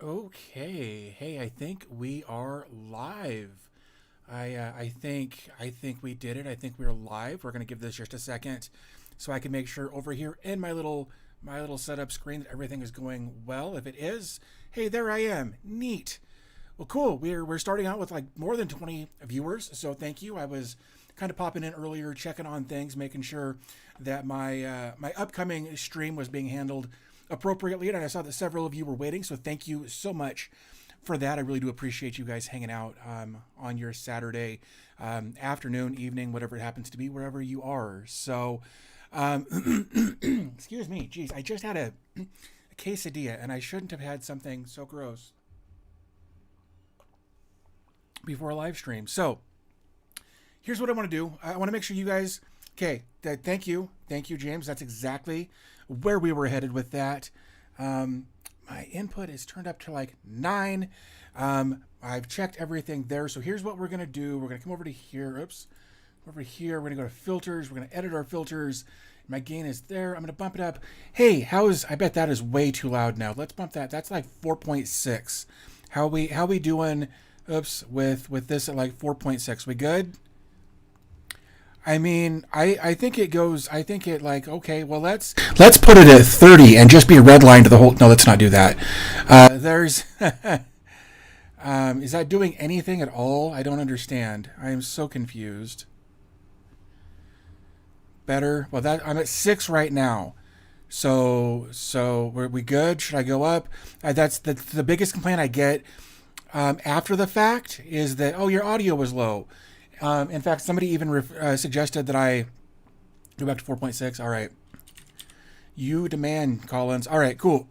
Okay. Hey, I think we are live. I think we did it. I think we're live. We're gonna give this just a second, so I can make sure over here in my little setup screen that everything is going well. If it is, hey, there I am. Neat. Well, cool. We're starting out with like more than 20 viewers, so thank you. I was kind of popping in earlier, checking on things, making sure that my upcoming stream was being handled appropriately, and I saw that several of you were waiting. So thank you so much for that. I really do appreciate you guys hanging out on your Saturday afternoon, evening, whatever it happens to be, wherever you are. So, excuse me. Geez, I just had a quesadilla, and I shouldn't have had something so gross before a live stream. So here's what I want to do. I want to make sure you guys. Okay, thank you, James. That's exactly where we were headed with that. My input is turned up to like 9. I've checked everything there. So here's what we're gonna do. We're gonna come over to here. Oops, over here. We're gonna go to filters. We're gonna edit our filters. My gain is there. I'm gonna bump it up. Hey, how is? I bet that is way too loud now. Let's bump that. That's like 4.6. How we doing? Oops, with this at like 4.6. We good? I mean, I think it goes. I think it like okay. Well, let's put it at 30 and just be a red line to the whole. No, let's not do that. There's. Is that doing anything at all? I don't understand. I am so confused. Better. Well, that I'm at 6 right now. So were we good? Should I go up? That's the biggest complaint I get after the fact is that your audio was low. In fact, somebody even suggested that I go back to 4.6. All right. You demand, Collins. All right, cool.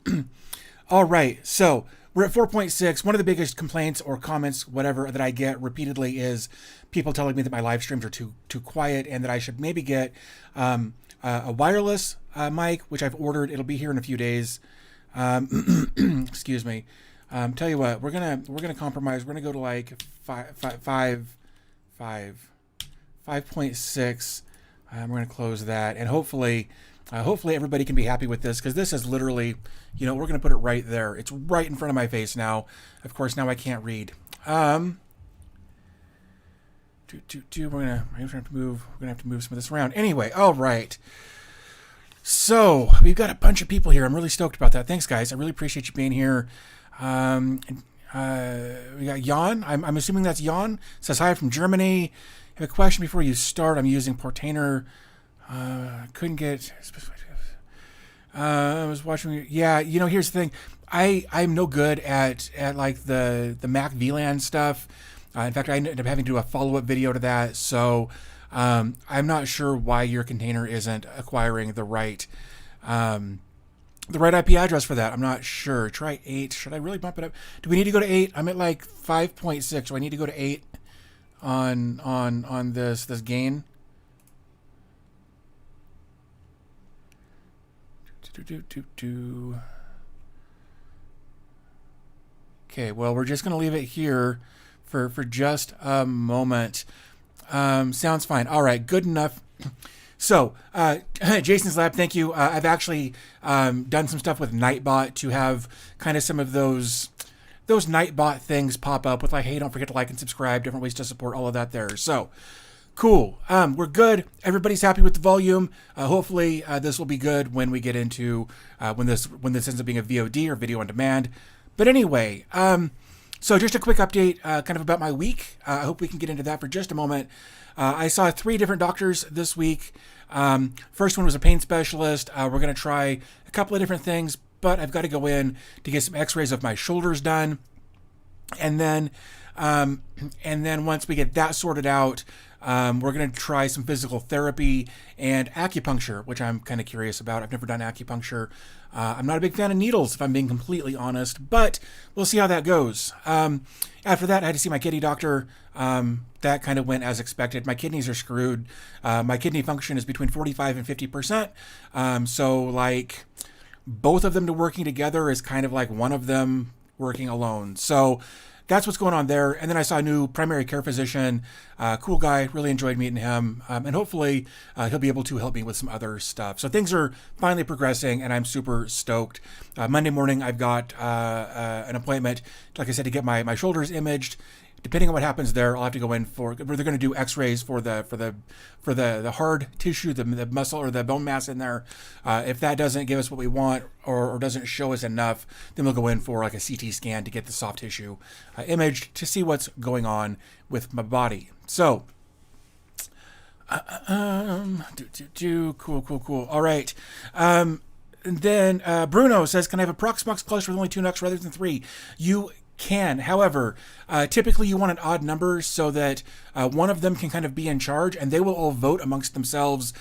All right. So we're at 4.6. One of the biggest complaints or comments, whatever, that I get repeatedly is people telling me that my live streams are too quiet and that I should maybe get a wireless mic, which I've ordered. It'll be here in a few days. Excuse me. Tell you what, we're gonna compromise. We're gonna go to like 5.6. We're going to close that, and hopefully everybody can be happy with this because this is literally, we're going to put it right there. It's right in front of my face now. Of course, now I can't read. We're gonna have to move. We're gonna have to move some of this around. Anyway, all right. So we've got a bunch of people here. I'm really stoked about that. Thanks, guys. I really appreciate you being here. We got Jan. I'm assuming that's Jan. Says hi from Germany. I have a question before you start. I'm using Portainer. Couldn't get. I was watching. Yeah, here's the thing. I'm no good at like the Mac VLAN stuff. In fact, I ended up having to do a follow up video to that. So I'm not sure why your container isn't acquiring the right IP address for that. I'm not sure. Try 8. Should I really bump it up? Do we need to go to 8? I'm at like 5.6. Do I need to go to 8 on this gain? Okay, well, we're just going to leave it here for just a moment. Sounds fine. All right, good enough. So, Jason's Lab, thank you. I've actually done some stuff with Nightbot to have kind of some of those Nightbot things pop up with like, hey, don't forget to like and subscribe, different ways to support, all of that there. So, cool. We're good. Everybody's happy with the volume. Hopefully, this will be good when we get into when this ends up being a VOD or video on demand. But anyway, so just a quick update kind of about my week. I hope we can get into that for just a moment. I saw 3 different doctors this week. First one was a pain specialist. We're going to try a couple of different things, but I've got to go in to get some x-rays of my shoulders done. And then once we get that sorted out, we're going to try some physical therapy and acupuncture, which I'm kind of curious about. I've never done acupuncture. I'm not a big fan of needles, if I'm being completely honest, but we'll see how that goes. After that, I had to see my kidney doctor. That kind of went as expected. My kidneys are screwed. My kidney function is between 45 and 50%. So like both of them to working together is kind of like one of them working alone. So that's what's going on there. And then I saw a new primary care physician, cool guy, really enjoyed meeting him. And hopefully he'll be able to help me with some other stuff. So things are finally progressing and I'm super stoked. Monday morning, I've got an appointment, like I said, to get my shoulders imaged. Depending on what happens there, I'll have to go in for. They're going to do X-rays for the hard tissue, the muscle or the bone mass in there. If that doesn't give us what we want or doesn't show us enough, then we'll go in for like a CT scan to get the soft tissue imaged to see what's going on with my body. So, cool. All right. And then Bruno says, "Can I have a Proxmox cluster with only 2 NUCs rather than 3?" You can. However, typically you want an odd number so that one of them can kind of be in charge and they will all vote amongst themselves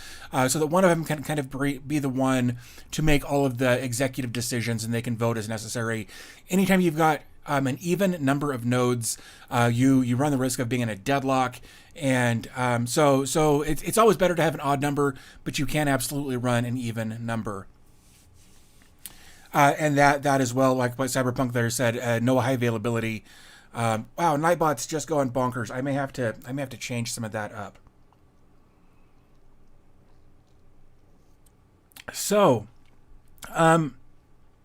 so that one of them can kind of be the one to make all of the executive decisions and they can vote as necessary. Anytime you've got an even number of nodes, you run the risk of being in a deadlock. And so it's always better to have an odd number, but you can absolutely run an even number. And that as well, like what Cyberpunk there said, no high availability. Wow, Nightbot's just going bonkers. I may have to change some of that up. So,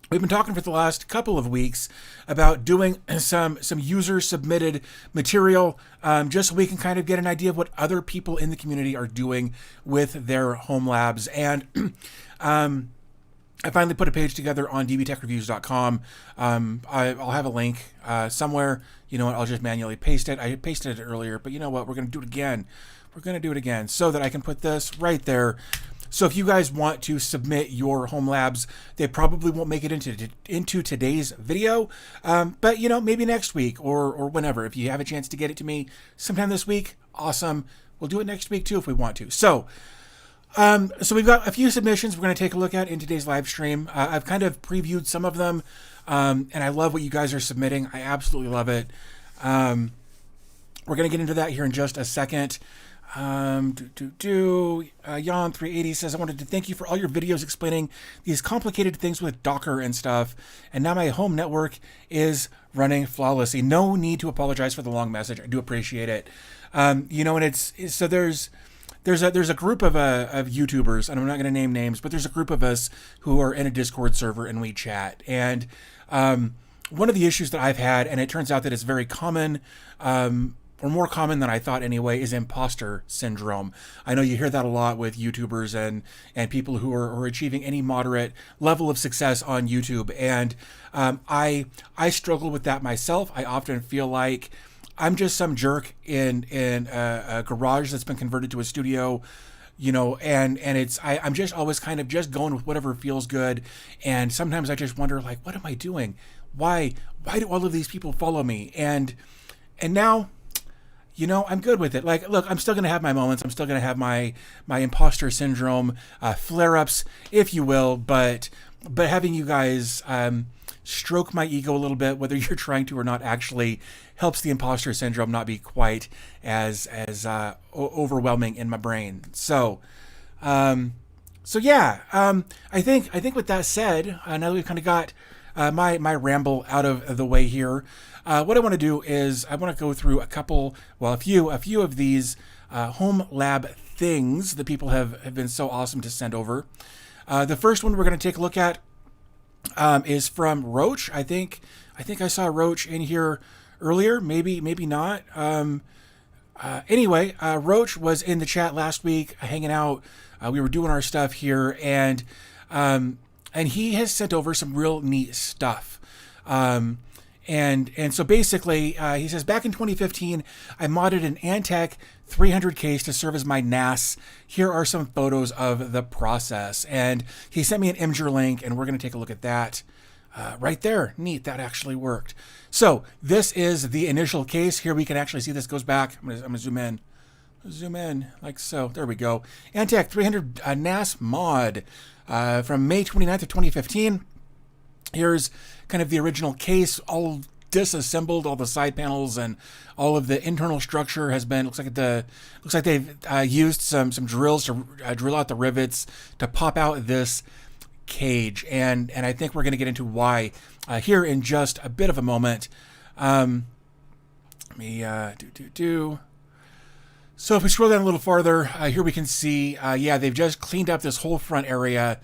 we've been talking for the last couple of weeks about doing some user submitted material, just so we can kind of get an idea of what other people in the community are doing with their Homelabs. And I finally put a page together on dbtechreviews.com. I'll have a link somewhere. You know what? I'll just manually paste it. I pasted it earlier, but you know what? We're going to do it again. We're going to do it again so that I can put this right there. So if you guys want to submit your Homelabs, they probably won't make it into today's video, but you know, maybe next week or whenever. If you have a chance to get it to me sometime this week, awesome. We'll do it next week too if we want to. So we've got a few submissions we're going to take a look at in today's live stream. I've kind of previewed some of them, and I love what you guys are submitting. I absolutely love it. We're going to get into that here in just a second. Jan380 says, "I wanted to thank you for all your videos explaining these complicated things with Docker and stuff, and now my home network is running flawlessly. No need to apologize for the long message. I do appreciate it." You know, and it's so there's a group of YouTubers, and I'm not going to name names, but there's a group of us who are in a Discord server and we chat. And one of the issues that I've had, and it turns out that it's very common, or more common than I thought anyway, is imposter syndrome. I know you hear that a lot with YouTubers and people who are achieving any moderate level of success on YouTube. And I struggle with that myself. I often feel like I'm just some jerk in a garage that's been converted to a studio, you know, and I'm just always kind of just going with whatever feels good. And sometimes I just wonder, like, what am I doing? Why do all of these people follow me? And now, you know, I'm good with it. Like, look, I'm still going to have my moments. I'm still going to have my imposter syndrome flare-ups, if you will. But having you guys stroke my ego a little bit, whether you're trying to or not, actually helps the imposter syndrome not be quite as overwhelming in my brain. So yeah. I think with that said, now that we've kind of got my ramble out of the way here, what I want to do is I want to go through a few of these home lab things that people have been so awesome to send over. The first one we're going to take a look at is from Roach. I think I saw Roach in here earlier. Maybe not. Anyway, Roach was in the chat last week, hanging out. We were doing our stuff here, and he has sent over some real neat stuff. And so basically, he says, back in 2015, I modded an Antec 300 case to serve as my NAS. Here are some photos of the process. And he sent me an Imgur link, and we're going to take a look at that right there. Neat, that actually worked. So this is the initial case. Here we can actually see this goes back. I'm going to zoom in. Zoom in like so. There we go. Antec 300 NAS mod from May 29th of 2015. Here's kind of the original case, all disassembled. All the side panels and all of the internal structure has been. Looks like they've used some drills to drill out the rivets to pop out this cage, and I think we're going to get into why here in just a bit of a moment. Let me So if we scroll down a little farther, here we can see, yeah, they've just cleaned up this whole front area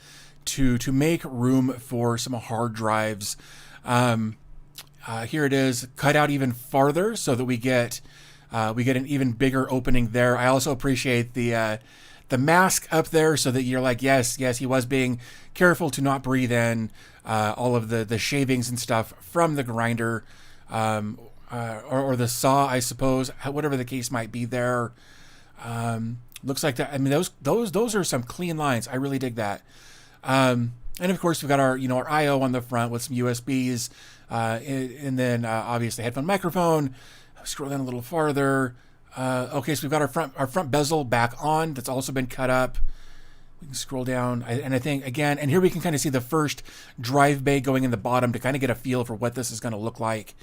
to make room for some hard drives. Here it is, cut out even farther so that we get an even bigger opening there. I also appreciate the mask up there so that you're like, yes, he was being careful to not breathe in all of the shavings and stuff from the grinder, or the saw, I suppose, whatever the case might be there. Looks like that. I mean, those are some clean lines. I really dig that. And of course we've got our, our I/O on the front with some USBs, and then obviously headphone microphone. Scroll down a little farther. Okay, so we've got our front bezel back on. That's also been cut up. We can scroll down, and I think again, and here we can kind of see the first drive bay going in the bottom to kind of get a feel for what this is going to look like.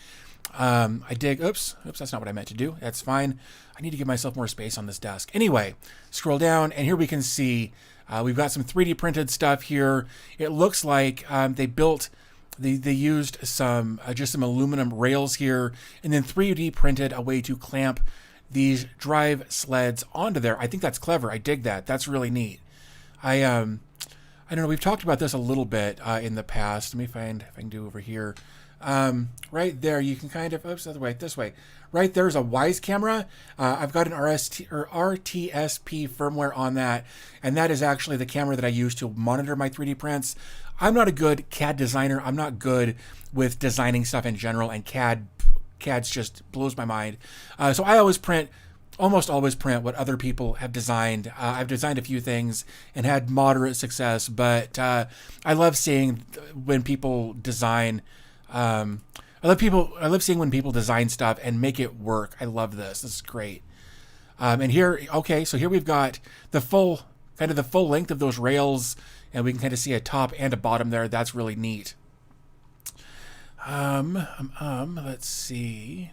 I dig. Oops, that's not what I meant to do. That's fine. I need to give myself more space on this desk. Anyway, scroll down, and here we can see we've got some 3D printed stuff here. It looks like they used some just some aluminum rails here, and then 3D printed a way to clamp these drive sleds onto there. I think that's clever. I dig that. That's really neat. I don't know. We've talked about this a little bit in the past. Let me find if I can do over here. Right there, you can kind of, oops, other way, this way. Right there's a Wise camera. I've got an RTSP firmware on that, and that is actually the camera that I use to monitor my 3D prints. I'm not a good CAD designer. I'm not good with designing stuff in general, and CAD's just blows my mind. So I almost always print what other people have designed. I've designed a few things and had moderate success, but I love seeing when people design. I love seeing when people design stuff and make it work. I love this. This is great. And here, okay, so here we've got the full length of those rails, and we can kind of see a top and a bottom there. That's really neat. Let's see.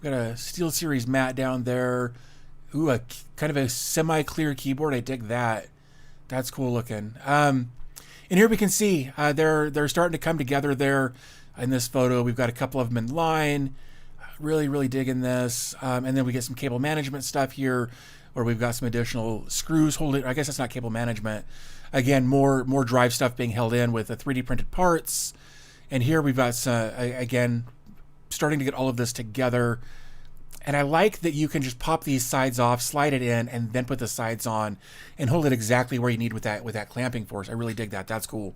We've got a SteelSeries mat down there. Ooh, a kind of a semi-clear keyboard. I dig that. That's cool looking. And here we can see they're starting to come together there. In this photo, we've got a couple of them in line. Really, really digging this. And then we get some cable management stuff here, where we've got some additional screws holding. I guess that's not cable management. Again, more drive stuff being held in with the 3D printed parts. And here we've got again starting to get all of this together. And I like that you can just pop these sides off, slide it in, and then put the sides on, and hold it exactly where you need with that clamping force. I really dig that. That's cool.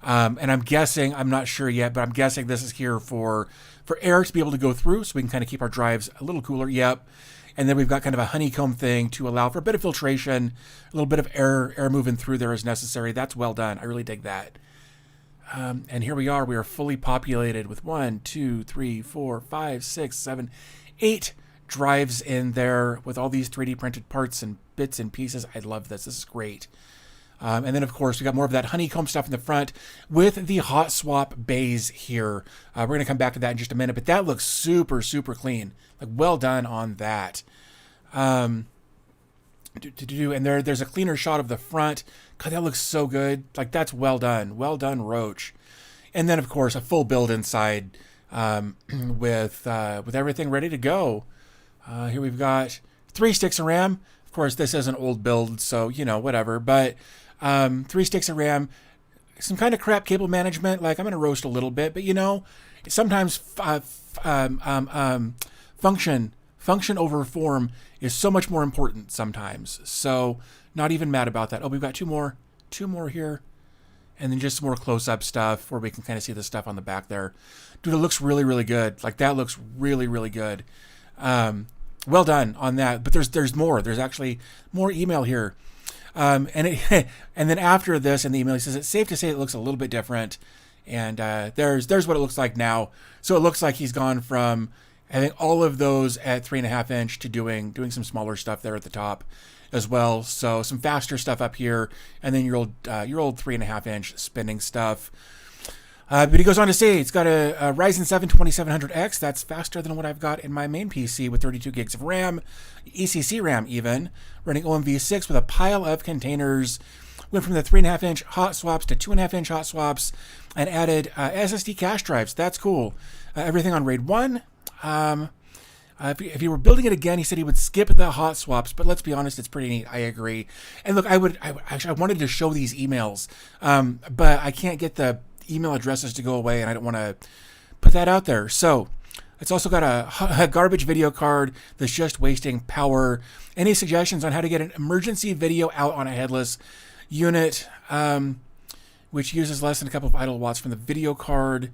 And I'm guessing, I'm not sure yet, but I'm guessing this is here for air to be able to go through, so we can kind of keep our drives a little cooler. Yep. And then we've got kind of a honeycomb thing to allow for a bit of filtration, a little bit of air moving through there as necessary. That's well done. I really dig that. And here we are fully populated with 1, 2, 3, 4, 5, 6, 7, 8 drives in there with all these 3D printed parts and bits and pieces. I love this. This is great. And then, of course, we got more of that honeycomb stuff in the front with the hot swap bays here. We're going to come back to that in just a minute, but that looks super, super clean. Like, well done on that. And there's a cleaner shot of the front. God, that looks so good. Like, that's well done. Well done, Roach. And then, of course, a full build inside with everything ready to go. Here we've got 3 sticks of RAM. Of course, this is an old build, so, whatever. But 3 sticks of RAM, some kind of crap cable management. Like, I'm going to roast a little bit, but, sometimes function over form is so much more important sometimes. So, not even mad about that. Oh, we've got two more here. And then just some more close-up stuff where we can kind of see the stuff on the back there. Dude, it looks really, really good. Like, that looks really, really good. Well done on that. But there's more. There's actually more email here. And then after this in the email, he says, it's safe to say it looks a little bit different. And there's what it looks like now. So it looks like he's gone from having all of those at 3.5 inch to doing some smaller stuff there at the top as well. So some faster stuff up here, and then your old 3.5 inch spinning stuff. But he goes on to say it's got a Ryzen 7 2700X. That's faster than what I've got in my main PC with 32 gigs of RAM, ECC RAM even, running OMV6 with a pile of containers. Went from the 3.5 inch hot swaps to 2.5 inch hot swaps, and added SSD cache drives. That's cool. Everything on RAID 1. If he were building it again, he said he would skip the hot swaps, but let's be honest, it's pretty neat. I agree. And look, I wanted to show these emails, but I can't get the email addresses to go away, and I don't want to put that out there. So it's also got a garbage video card that's just wasting power. Any suggestions on how to get an emergency video out on a headless unit, which uses less than a couple of idle watts from the video card?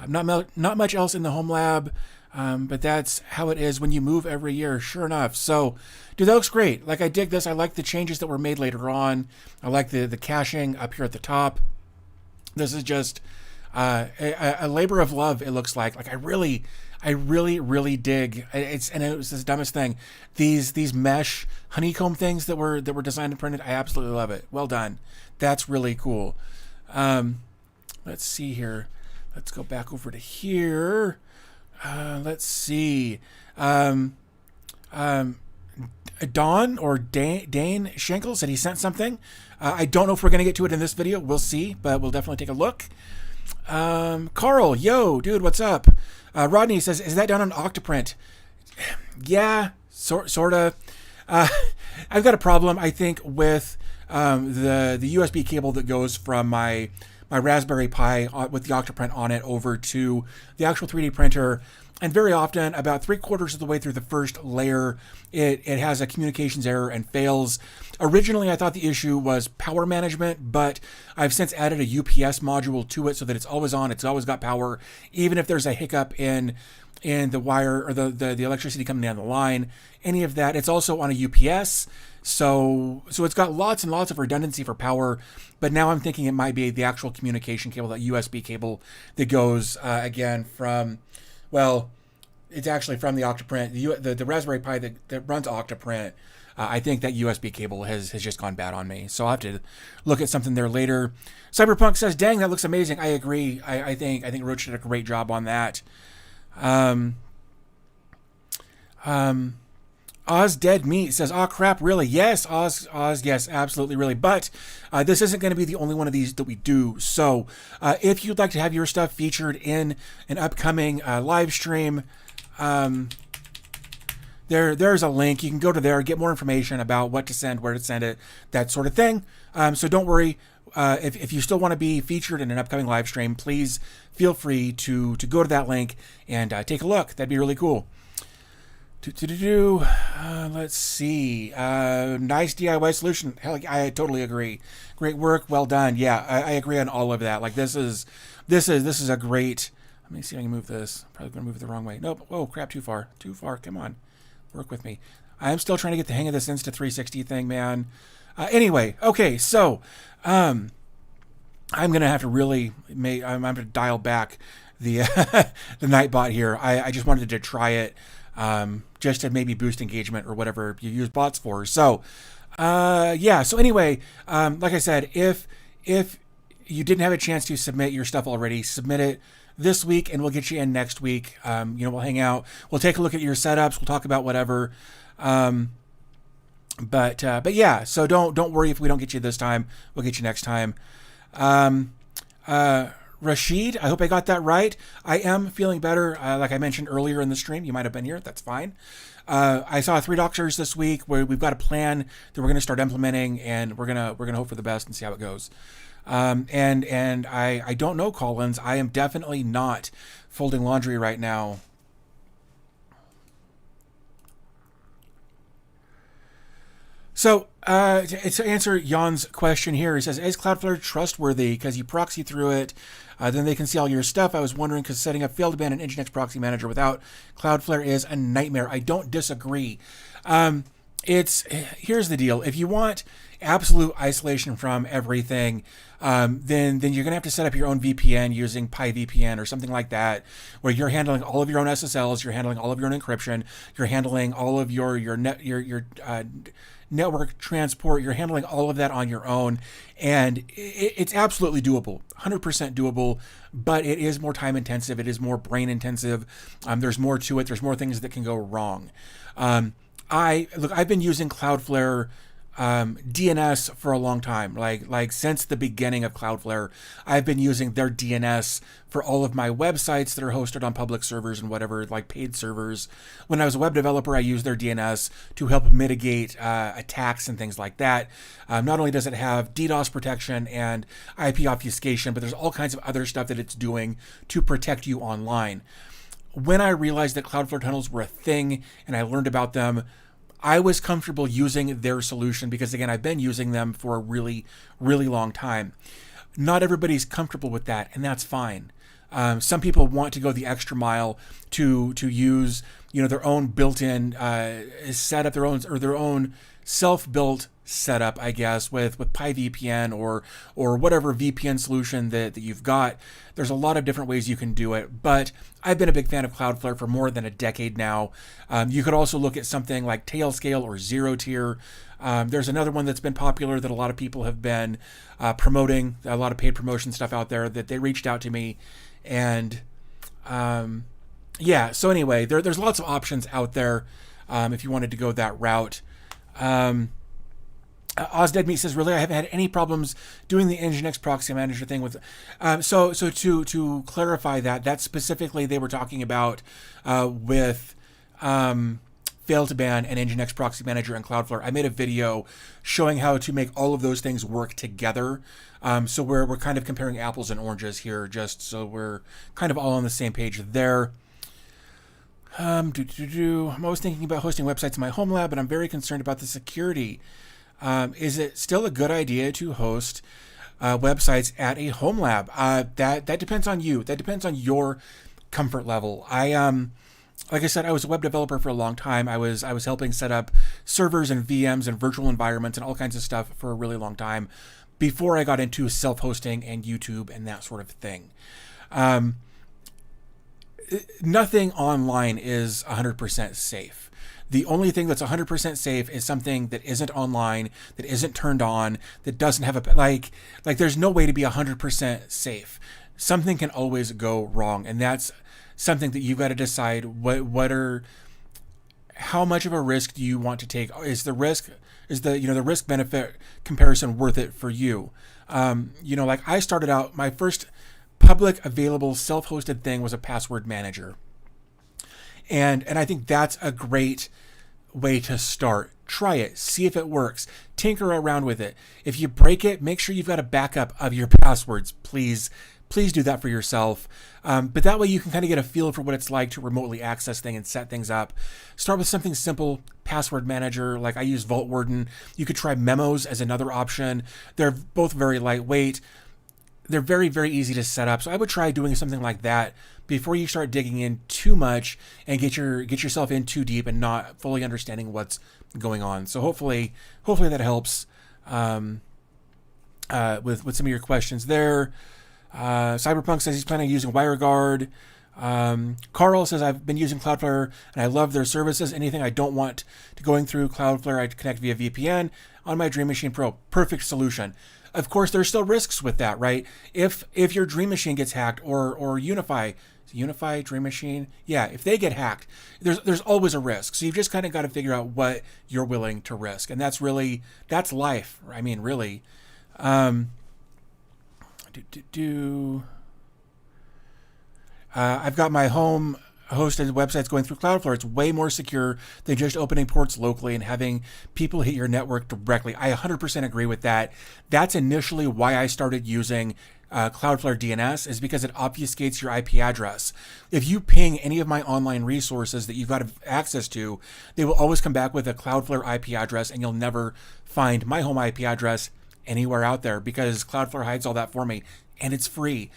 Not much else in the home lab. But that's how it is when you move every year, sure enough. So, dude, that looks great. Like, I dig this. I like the changes that were made later on. I like the caching up here at the top. This is just a labor of love, it looks like. Like, I really dig. It was the dumbest thing. These mesh honeycomb things that were designed and printed. I absolutely love it. Well done. That's really cool. Let's see here. Let's go back over to here. Let's see. Don or Dane Schenkel said he sent something. I don't know if we're going to get to it in this video. We'll see, but we'll definitely take a look. Carl, yo, dude, what's up? Rodney says, is that done on Octoprint? Yeah, sort of. I've got a problem, I think, with the USB cable that goes from my Raspberry Pi with the Octoprint on it over to the actual 3D printer. And very often, about 3/4 of the way through the first layer, it has a communications error and fails. Originally, I thought the issue was power management, but I've since added a UPS module to it so that it's always on, it's always got power, even if there's a hiccup in the wire or the electricity coming down the line, any of that. It's also on a UPS. So it's got lots and lots of redundancy for power, but now I'm thinking it might be the actual communication cable, that USB cable that goes, again, from, well, it's actually from the Octoprint, the Raspberry Pi that runs Octoprint. I think that USB cable has just gone bad on me, so I'll have to look at something there later. Cyberpunk says, dang, that looks amazing. I agree. I think Roach did a great job on that. Oz Dead Meat says, oh crap, really? Yes, Oz, yes, absolutely, really. But this isn't going to be the only one of these that we do. So if you'd like to have your stuff featured in an upcoming live stream, there's a link. You can go to there, get more information about what to send, where to send it, that sort of thing. So don't worry. If you still want to be featured in an upcoming live stream, please feel free to go to that link and take a look. That'd be really cool. Let's see. Nice DIY solution. Hell, I totally agree. Great work. Well done. Yeah, I agree on all of that. Like, this is a great. Let me see if I can move this. Probably gonna move it the wrong way. Nope. Whoa, crap! Too far. Come on, work with me. I'm still trying to get the hang of this Insta360 thing, man. Anyway, okay. So, I'm gonna have to really I'm gonna dial back the the Nightbot here. I just wanted to try it. Just to maybe boost engagement or whatever you use bots for. So, yeah. So anyway, like I said, if you didn't have a chance to submit your stuff already, submit it this week, and we'll get you in next week. We'll hang out. We'll take a look at your setups. We'll talk about whatever. But yeah. So don't worry if we don't get you this time. We'll get you next time. Rashid, I hope I got that right. I am feeling better. Like I mentioned earlier in the stream, you might have been here. That's fine. I saw 3 doctors this week where we've got a plan that we're going to start implementing, and we're gonna hope for the best and see how it goes. And I don't know, Collins. I am definitely not folding laundry right now. So, to answer Jan's question here, he says, is Cloudflare trustworthy? Because you proxy through it, then they can see all your stuff. I was wondering, because setting up failed to ban an Nginx proxy manager without Cloudflare is a nightmare. I don't disagree. Here's the deal. If you want absolute isolation from everything, then you're going to have to set up your own VPN using PyVPN or something like that, where you're handling all of your own SSLs, you're handling all of your own encryption, you're handling all of your network transport, you're handling all of that on your own, and it's absolutely doable, 100% doable, but it is more time intensive, it is more brain intensive, there's more to it, there's more things that can go wrong. I've been using Cloudflare DNS for a long time. Like since the beginning of Cloudflare, I've been using their DNS for all of my websites that are hosted on public servers and whatever, like paid servers. When I was a web developer, I used their DNS to help mitigate attacks and things like that. Not only does it have DDoS protection and IP obfuscation, but there's all kinds of other stuff that it's doing to protect you online. When I realized that Cloudflare tunnels were a thing and I learned about them, I was comfortable using their solution because, again, I've been using them for a really, really long time. Not everybody's comfortable with that, and that's fine. Some people want to go the extra mile to use, their own built-in setup, their own self-built setup, I guess, with PyVPN or whatever VPN solution that you've got. There's a lot of different ways you can do it, but I've been a big fan of Cloudflare for more than a decade now. You could also look at something like Tailscale or Zero Tier. There's another one that's been popular that a lot of people have been promoting, a lot of paid promotion stuff out there that they reached out to me. And so anyway, there's lots of options out there if you wanted to go that route. OzDeadMeat says, really, I haven't had any problems doing the Nginx proxy manager thing with. So to clarify that specifically they were talking about with fail to ban and Nginx proxy manager and Cloudflare. I made a video showing how to make all of those things work together. So we're kind of comparing apples and oranges here, just so we're kind of all on the same page there. I'm always thinking about hosting websites in my home lab, but I'm very concerned about the security. Is it still a good idea to host websites at a home lab? That depends on you. That depends on your comfort level. Like I said, I was a web developer for a long time. I was helping set up servers and VMs and virtual environments and all kinds of stuff for a really long time before I got into self-hosting and YouTube and that sort of thing. Nothing online is 100% safe. The only thing that's 100% safe is something that isn't online, that isn't turned on, that doesn't have a, like there's no way to be 100% safe. Something can always go wrong. And that's something that you've got to decide how much of a risk do you want to take? Is the risk benefit comparison worth it for you? Like I started out, my first public available self-hosted thing was a password manager. And I think that's a great way to start. Try it. See if it works. Tinker around with it. If you break it, make sure you've got a backup of your passwords. Please do that for yourself. But that way you can kind of get a feel for what it's like to remotely access things and set things up. Start with something simple, password manager. Like I use Vault Warden. You could try Memos as another option. They're both very lightweight. They're very, very easy to set up. So I would try doing something like that before you start digging in too much and get yourself in too deep and not fully understanding what's going on. So hopefully that helps with some of your questions there. Cyberpunk says he's planning on using WireGuard. Carl says, I've been using Cloudflare and I love their services. Anything I don't want to going through Cloudflare, I connect via VPN on my Dream Machine Pro. Perfect solution. Of course, there's still risks with that, right? If your Dream Machine gets hacked or Unify, Dream Machine, if they get hacked, there's always a risk. So you've just kind of got to figure out what you're willing to risk, and that's life. I mean, really. I've got my home hosted websites going through Cloudflare. It's way more secure than just opening ports locally and having people hit your network directly. I 100% agree with that. That's initially why I started using Cloudflare DNS, is because it obfuscates your IP address. If you ping any of my online resources that you've got access to, they will always come back with a Cloudflare IP address, and you'll never find my home IP address anywhere out there because Cloudflare hides all that for me, and it's free.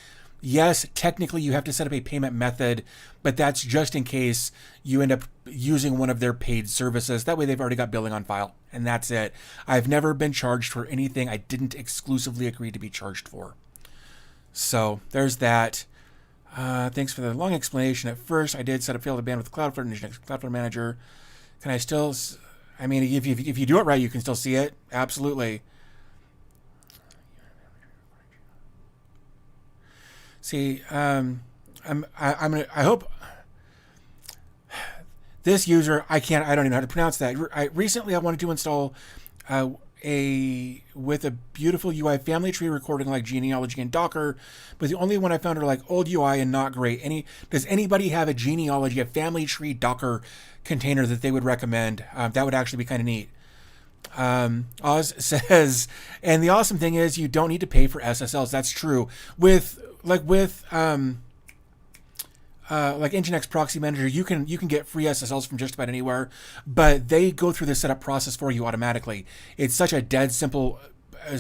Yes, technically you have to set up a payment method, but that's just in case you end up using one of their paid services. That way they've already got billing on file, and that's it. I've never been charged for anything I didn't exclusively agree to be charged for. So there's that. Thanks for the long explanation. At first, I did set up fail to ban with Cloudflare and Cloudflare Manager. Can I still? I mean, if you do it right, you can still see it. Absolutely. See, I hope this user, I don't even know how to pronounce that. Recently, I wanted to install with a beautiful UI family tree recording like genealogy and Docker, but the only one I found are like old UI and not great. Does anybody have a genealogy, a family tree Docker container that they would recommend? That would actually be kind of neat. Oz says, and the awesome thing is you don't need to pay for SSLs. That's true. With Nginx Proxy Manager, you can get free SSLs from just about anywhere, but they go through the setup process for you automatically. It's such a dead simple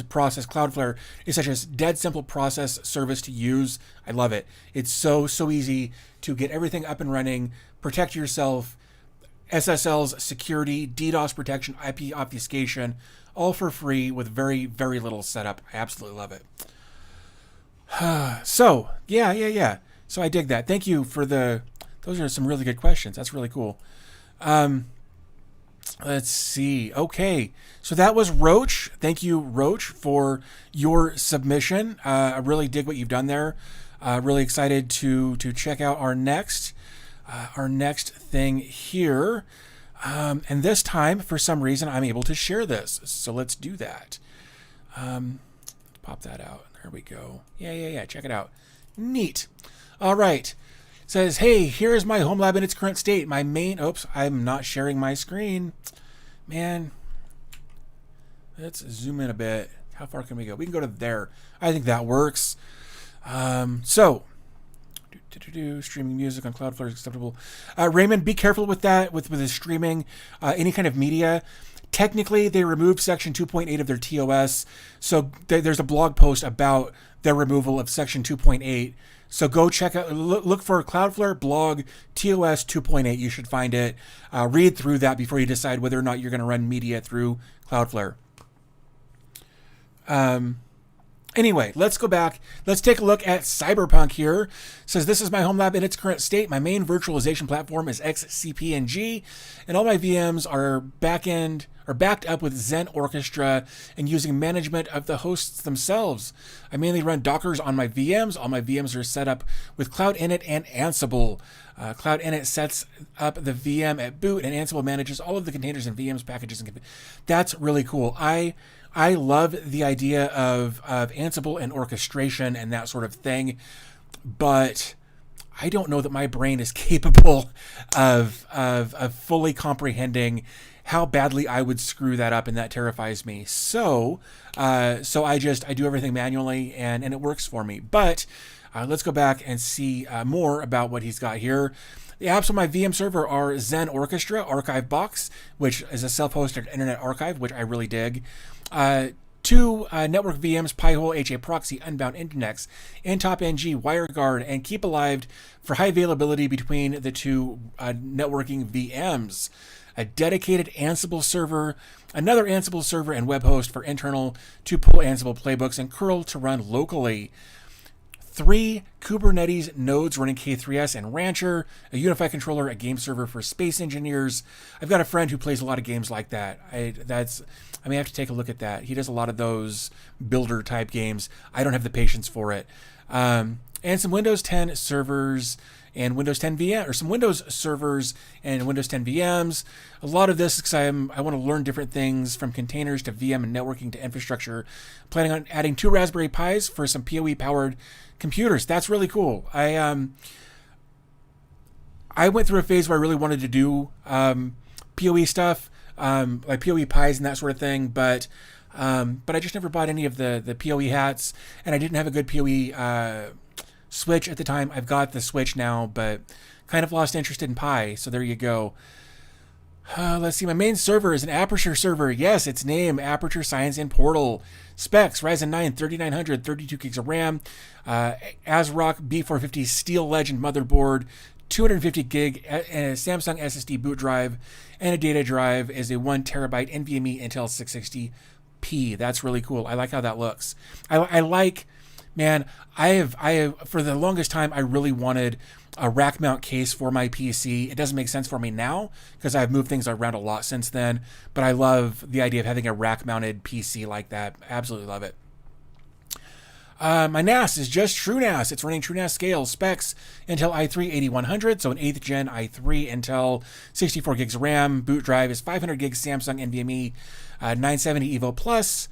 process. Cloudflare is such a dead simple process service to use. I love it. It's so easy to get everything up and running, protect yourself, SSLs, security, DDoS protection, IP obfuscation, all for free with very, very little setup. I absolutely love it. So, yeah. So I dig that. Thank you for those are some really good questions. That's really cool. Let's see. Okay. So that was Roach. Thank you, Roach, for your submission. I really dig what you've done there. Really excited to check out our next thing here. And this time, for some reason, I'm able to share this. So let's do that. Let's pop that out. There we go. Yeah. Check it out. Neat. All right. It says, hey, here's my home lab in its current state. My main, oops, I'm not sharing my screen. Man, let's zoom in a bit. How far can we go? We can go to there. I think that works. Streaming music on Cloudflare is acceptable. Raymond, be careful with that, with the streaming, any kind of media. Technically, they removed Section 2.8 of their TOS. So there's a blog post about their removal of Section 2.8. So go check out, look for Cloudflare blog TOS 2.8. You should find it. Read through that before you decide whether or not you're going to run media through Cloudflare. Anyway, let's go back. Let's take a look at Cyberpunk here. It says, this is my home lab in its current state. My main virtualization platform is XCP-ng, and all my VMs are backed up with Zen Orchestra and using management of the hosts themselves. I mainly run Dockers on my VMs. All my VMs are set up with Cloud Init and Ansible. Cloud Init sets up the VM at boot, and Ansible manages all of the containers and VMs packages. That's really cool. I love the idea of Ansible and orchestration and that sort of thing, but I don't know that my brain is capable of fully comprehending how badly I would screw that up, and that terrifies me. So I do everything manually, and it works for me. But let's go back and see more about what he's got here. The apps on my VM server are Zen Orchestra, Archive Box, which is a self-hosted internet archive, which I really dig. 2 network VMs, Pi-hole, HA Proxy, Unbound Nginx, Ntop NG, WireGuard, and Keep Alive for high availability between the 2 networking VMs. A dedicated Ansible server, another Ansible server, and web host for internal to pull Ansible playbooks, and curl to run locally. 3 Kubernetes nodes running K3s and Rancher, a unified controller, a game server for space engineers. I've got a friend who plays a lot of games like that. I may have to take a look at that. He does a lot of those builder type games. I don't have the patience for it. And some Windows 10 servers and Windows 10 VM, or some Windows servers and Windows 10 VMs. A lot of this because I want to learn different things from containers to VM and networking to infrastructure. Planning on adding 2 Raspberry Pis for some PoE powered computers. That's really cool. I went through a phase where I really wanted to do PoE stuff, like PoE Pis and that sort of thing, but I just never bought any of the PoE hats, and I didn't have a good PoE switch at the time. I've got the switch now, but kind of lost interest in Pi, so there you go. Let's see, my main server is an Aperture server. Yes, its name, Aperture Science and Portal. Specs, Ryzen 9 3900, 32 gigs of RAM, ASRock B450 Steel Legend motherboard, 250 gig Samsung SSD boot drive, and a data drive is a 1 terabyte NVMe Intel 660p. That's really cool. I like how that looks. I like, man, I have for the longest time, I really wanted a rack mount case for my PC. It doesn't make sense for me now because I've moved things around a lot since then, but I love the idea of having a rack mounted PC like that. Absolutely love it. My NAS is just TrueNAS. It's running TrueNAS scale. Specs, Intel i3 8100, so an 8th gen i3 Intel, 64 gigs RAM. Boot drive is 500 gigs Samsung NVMe 970 Evo Plus.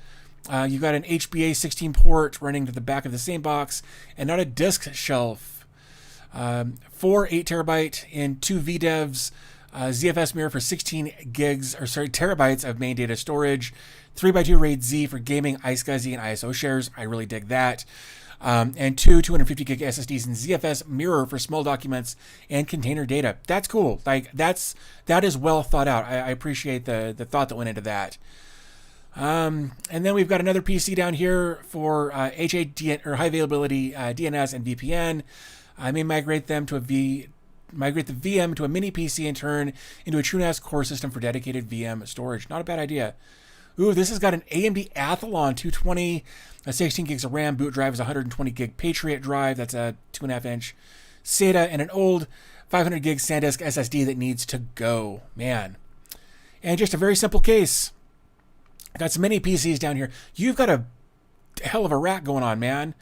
You've got an HBA 16 port running to the back of the same box and not a disk shelf. 4 8TB and 2 VDEVs. ZFS mirror for 16 terabytes of main data storage. 3x2 RAID Z for gaming, iSCSI, and ISO shares. I really dig that. And 250 gig SSDs and ZFS mirror for small documents and container data. That's cool. That is well thought out. I appreciate the thought that went into that. And then we've got another PC down here for or high availability DNS and VPN. I may migrate the VM to a mini PC and turn into a TrueNAS core system for dedicated VM storage. Not a bad idea. Ooh, this has got an AMD Athlon 220, 16 gigs of RAM. Boot drive is 120 gig Patriot drive. That's a 2.5 inch SATA and an old 500 gig SanDisk SSD that needs to go. Man. And just a very simple case. Got some mini PCs down here. You've got a hell of a rack going on, man.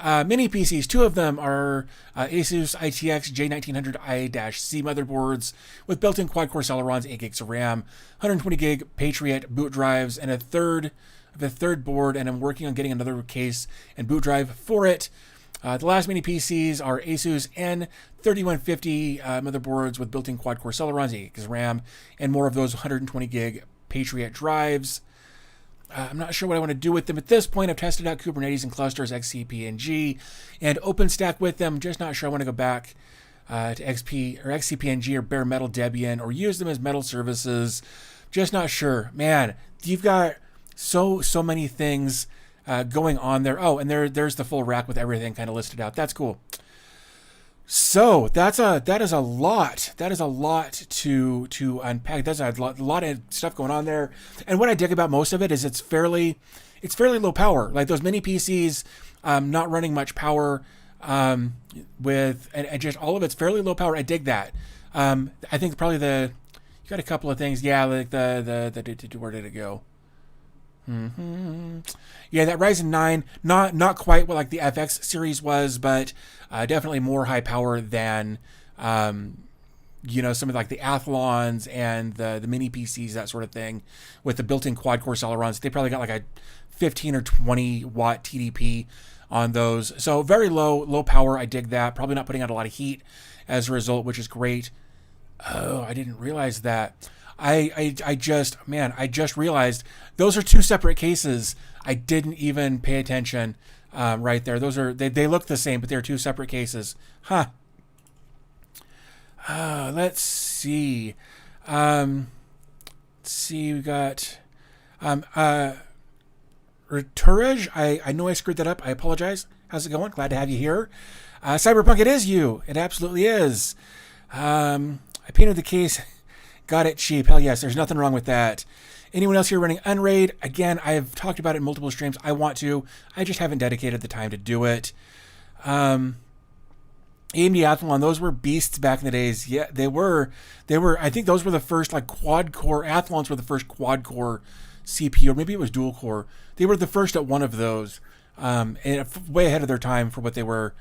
Mini PCs, 2 of them are Asus ITX J1900i-C motherboards with built-in quad-core Celerons, 8 gigs of RAM, 120 gig Patriot boot drives, and a third board, and I'm working on getting another case and boot drive for it. The last mini PCs are Asus N3150 motherboards with built-in quad-core Celerons, 8 gigs of RAM, and more of those 120 gig Patriot drives. I'm not sure what I want to do with them at this point. I've tested out Kubernetes and clusters, XCP-ng, and OpenStack with them. Just not sure I want to go back to XP or XCP-ng or bare metal Debian or use them as metal services. Just not sure. Man, you've got so many things going on there. Oh, and there's the full rack with everything kind of listed out. That's cool. So that is a lot. That is a lot to unpack. That's a lot of stuff going on there. And what I dig about most of it is it's fairly low power. Like those mini PCs, not running much power, with and just all of it's fairly low power. I dig that. I think probably you got a couple of things. Yeah, like the where did it go? Yeah, that Ryzen 9, not quite what like the FX series was, but definitely more high power than some of like the Athlons and the mini PCs, that sort of thing, with the built-in quad-core Celerons. They probably got like a 15 or 20 watt TDP on those, so very low power. I dig that. Probably not putting out a lot of heat as a result, which is great. Oh, I didn't realize that. I just realized those are 2 separate cases. I didn't even pay attention right there. They look the same, but they're 2 separate cases. Huh. Let's see. We got Returage. I know I screwed that up. I apologize. How's it going? Glad to have you here. Cyberpunk, it is you. It absolutely is. I painted the case. Got it cheap. Hell yes. There's nothing wrong with that. Anyone else here running Unraid? Again, I've talked about it in multiple streams. I want to. I just haven't dedicated the time to do it. AMD Athlon, those were beasts back in the days. Yeah, they were. I think those were the first like quad core. Athlons were the first quad core CPU, or maybe it was dual core. They were the first at one of those, and way ahead of their time for what they were.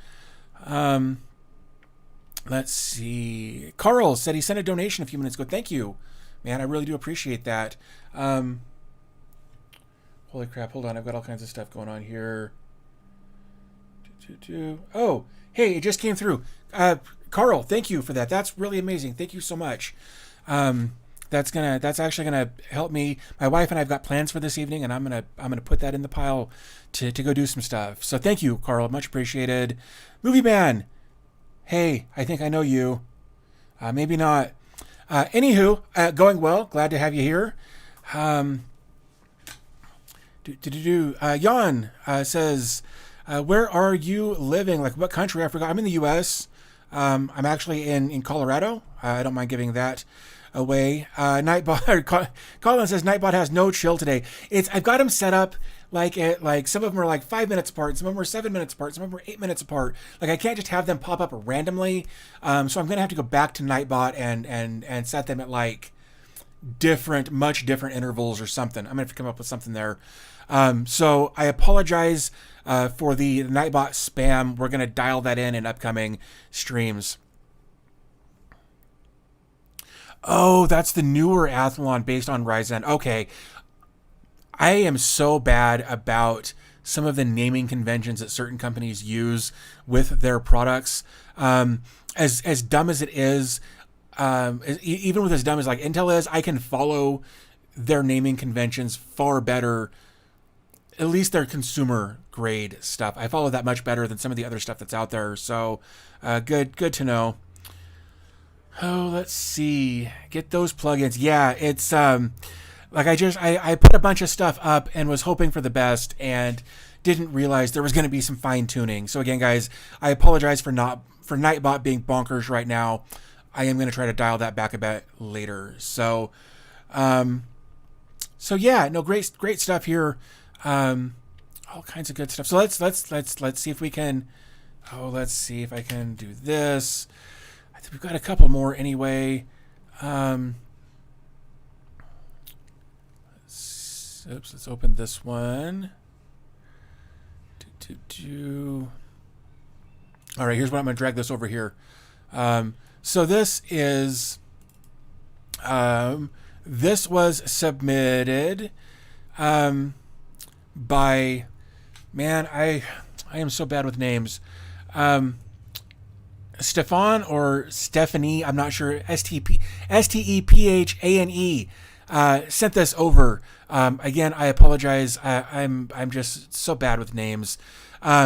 Let's see. Carl said he sent a donation a few minutes ago. Thank you, man. I really do appreciate that. Holy crap. Hold on. I've got all kinds of stuff going on here. Oh, hey, it just came through. Carl, thank you for that. That's really amazing. Thank you so much. That's actually gonna help me. My wife and I've got plans for this evening, and I'm gonna put that in the pile to go do some stuff. So thank you, Carl. Much appreciated. Movie Man. Hey, I think I know you. Maybe not. Anywho, going well. Glad to have you here. Jan says, where are you living? Like what country? I forgot. I'm in the U.S. I'm actually in Colorado. I don't mind giving that away. Nightbot. Colin says Nightbot has no chill today. I've got him set up like some of them are like 5 minutes apart, some of them are 7 minutes apart, some of them are 8 minutes apart. Like I can't just have them pop up randomly. So I'm gonna have to go back to Nightbot and set them at like much different intervals or something. I'm gonna have to come up with something there. So I apologize for the Nightbot spam. We're gonna dial that in upcoming streams. Oh, that's the newer Athlon based on Ryzen. Okay. I am so bad about some of the naming conventions that certain companies use with their products. As dumb as it is, even with as dumb as like Intel is, I can follow their naming conventions far better. At least their consumer grade stuff, I follow that much better than some of the other stuff that's out there. So, good to know. Oh, let's see. Get those plugins. Yeah, it's like I put a bunch of stuff up and was hoping for the best and didn't realize there was going to be some fine tuning. So again, guys, I apologize for Nightbot being bonkers right now. I am going to try to dial that back a bit later. So yeah, no, great stuff here. All kinds of good stuff. So let's see if we can. Oh, let's see if I can do this. I think we've got a couple more anyway. Let's open this one. All right, here's what I'm going to drag this over here. So this is, this was submitted by, man, I am so bad with names. Stefan or Stephanie, I'm not sure. Stephane sent this over. Again, I apologize. I'm just so bad with names.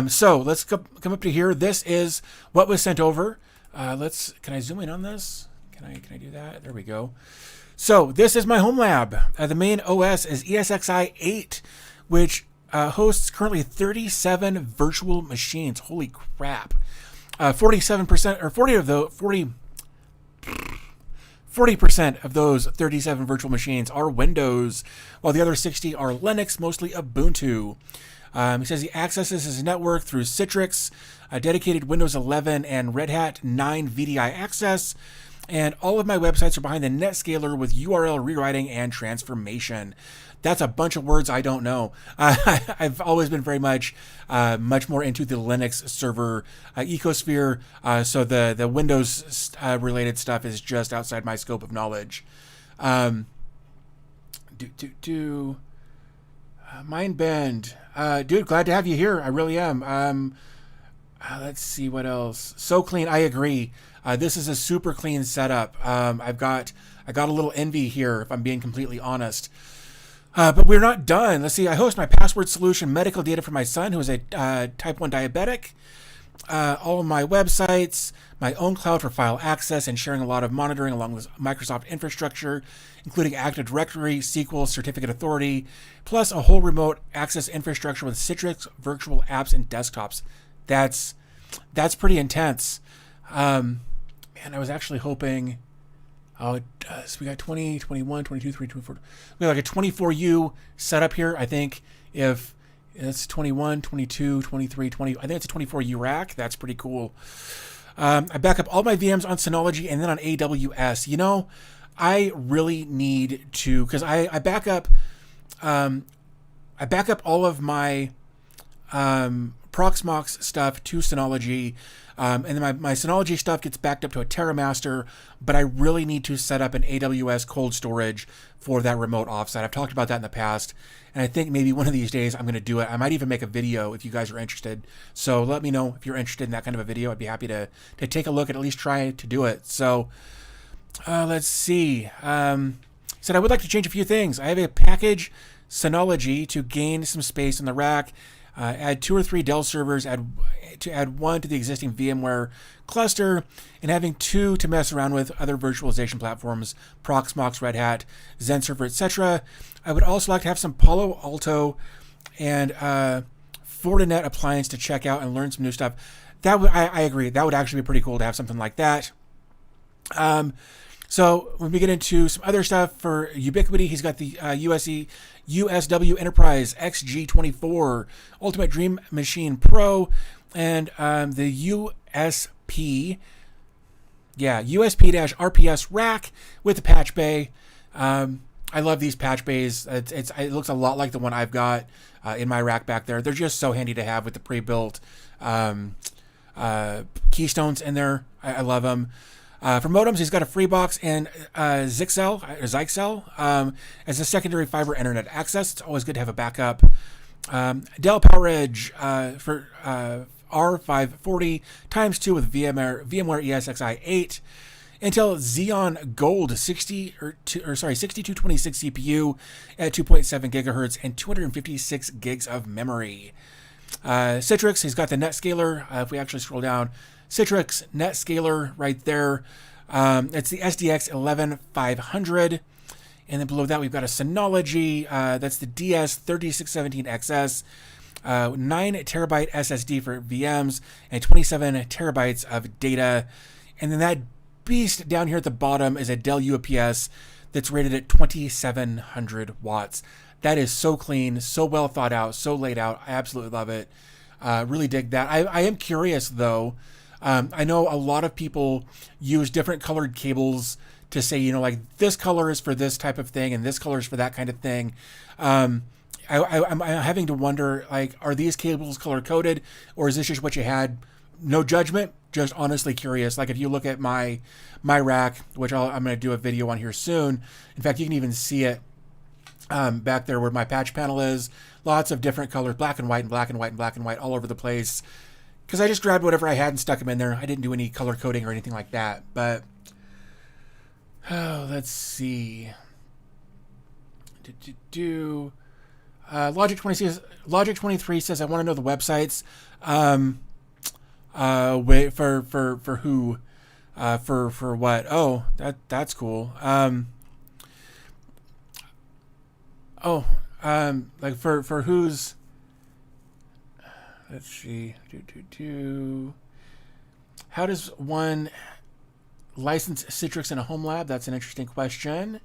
So let's come up to here. This is what was sent over. Can I zoom in on this? Can I do that? There we go. So this is my home lab. The main OS is ESXi 8, which hosts currently 37 virtual machines. Holy crap. 47% or 40% of those 37 virtual machines are Windows, while the other 60 are Linux, mostly Ubuntu. He says he accesses his network through Citrix, a dedicated Windows 11 and Red Hat 9 VDI access, and all of my websites are behind the NetScaler with URL rewriting and transformation. That's a bunch of words I don't know. I've always been very much more into the Linux server ecosphere, so the Windows related stuff is just outside my scope of knowledge. Mindbend, dude, glad to have you here. I really am. Let's see what else. So clean. I agree. This is a super clean setup. I got a little envy here, if I'm being completely honest. But we're not done. Let's see. I host my password solution medical data for my son, who is a type 1 diabetic. All of my websites, my own cloud for file access and sharing a lot of monitoring along with Microsoft infrastructure, including Active Directory, SQL, Certificate Authority, plus a whole remote access infrastructure with Citrix, virtual apps, and desktops. That's pretty intense. Man, I was actually hoping... so we got 20, 21, 22, 23, 24. We have like a 24U setup here. I think if it's 21, 22, 23, 20, I think it's a 24U rack. That's pretty cool. I back up all my VMs on Synology and then on AWS. You know, I really need to, because I back up all of my Proxmox stuff to Synology. And then my Synology stuff gets backed up to a TerraMaster, but I really need to set up an AWS cold storage for that remote offsite. I've talked about that in the past, and I think maybe one of these days I'm going to do it. I might even make a video if you guys are interested. So let me know if you're interested in that kind of a video. I'd be happy to take a look and at least try to do it. So let's see. Said I would like to change a few things. I have a package Synology to gain some space in the rack. Add 2 or 3 Dell servers, add one to the existing VMware cluster, and having 2 to mess around with other virtualization platforms, Proxmox, Red Hat, XenServer, etc. I would also like to have some Palo Alto and Fortinet appliance to check out and learn some new stuff. I agree. That would actually be pretty cool to have something like that. So when we get into some other stuff for Ubiquity, he's got the USW Enterprise XG24 Ultimate Dream Machine Pro and the USP-RPS rack with the patch bay. I love these patch bays. It looks a lot like the one I've got in my rack back there. They're just so handy to have with the pre-built keystones in there. I love them. For modems, he's got a Freebox and Zyxel as a secondary fiber internet access. It's always good to have a backup. Dell PowerEdge for R540 times 2 with VMware ESXi 8. Intel Xeon Gold 6226 CPU at 2.7 gigahertz and 256 gigs of memory. Citrix, he's got the NetScaler. If we actually scroll down, Citrix NetScaler right there. It's the SDX 11500. And then below that, we've got a Synology. That's the DS3617XS. 9 terabyte SSD for VMs and 27 terabytes of data. And then that beast down here at the bottom is a Dell UPS that's rated at 2700 watts. That is so clean, so well thought out, so laid out. I absolutely love it. Really dig that. I am curious though. I know a lot of people use different colored cables to say, you know, like this color is for this type of thing and this color is for that kind of thing. I'm having to wonder, like, are these cables color coded or is this just what you had? No judgment, just honestly curious. Like if you look at my rack, which I'm going to do a video on here soon. In fact, you can even see it back there where my patch panel is. Lots of different colors, black and white and black and white and black and white all over the place. Because I just grabbed whatever I had and stuck them in there. I didn't do any color coding or anything like that. But let's see. Logic 23 says I want to know the websites. Wait for who? For what? Oh, that's cool. Like for who's? Let's see. How does one license Citrix in a home lab? That's an interesting question.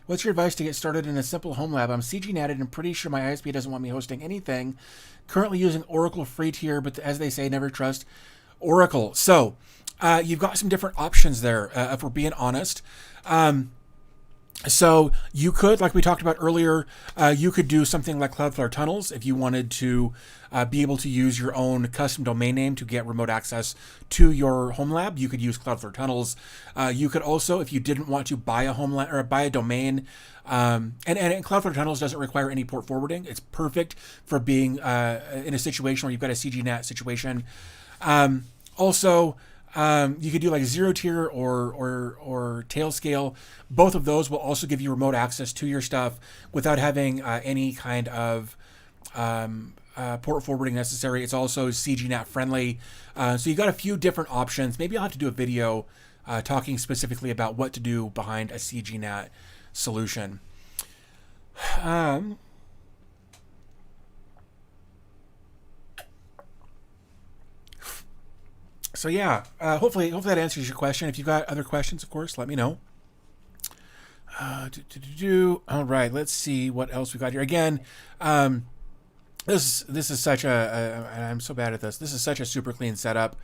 What's your advice to get started in a simple home lab? I'm CG-natted and pretty sure my ISP doesn't want me hosting anything. Currently using Oracle free tier, but as they say, never trust Oracle. So you've got some different options there, if we're being honest. So you could, like we talked about earlier, you could do something like Cloudflare Tunnels if you wanted to be able to use your own custom domain name to get remote access to your home lab. You could use Cloudflare Tunnels. You could also, if you didn't want to buy a home lab or buy a domain, and Cloudflare Tunnels doesn't require any port forwarding. It's perfect for being in a situation where you've got a CGNAT situation. Also, you could do like zero tier or tail scale. Both of those will also give you remote access to your stuff without having any kind of port forwarding necessary. It's also CGNAT friendly. So you've got a few different options. Maybe I'll have to do a video talking specifically about what to do behind a CGNAT solution. So yeah, hopefully that answers your question. If you've got other questions, of course, let me know. All right, let's see what else we got here. Again, this is such a I'm so bad at this. This is such a super clean setup.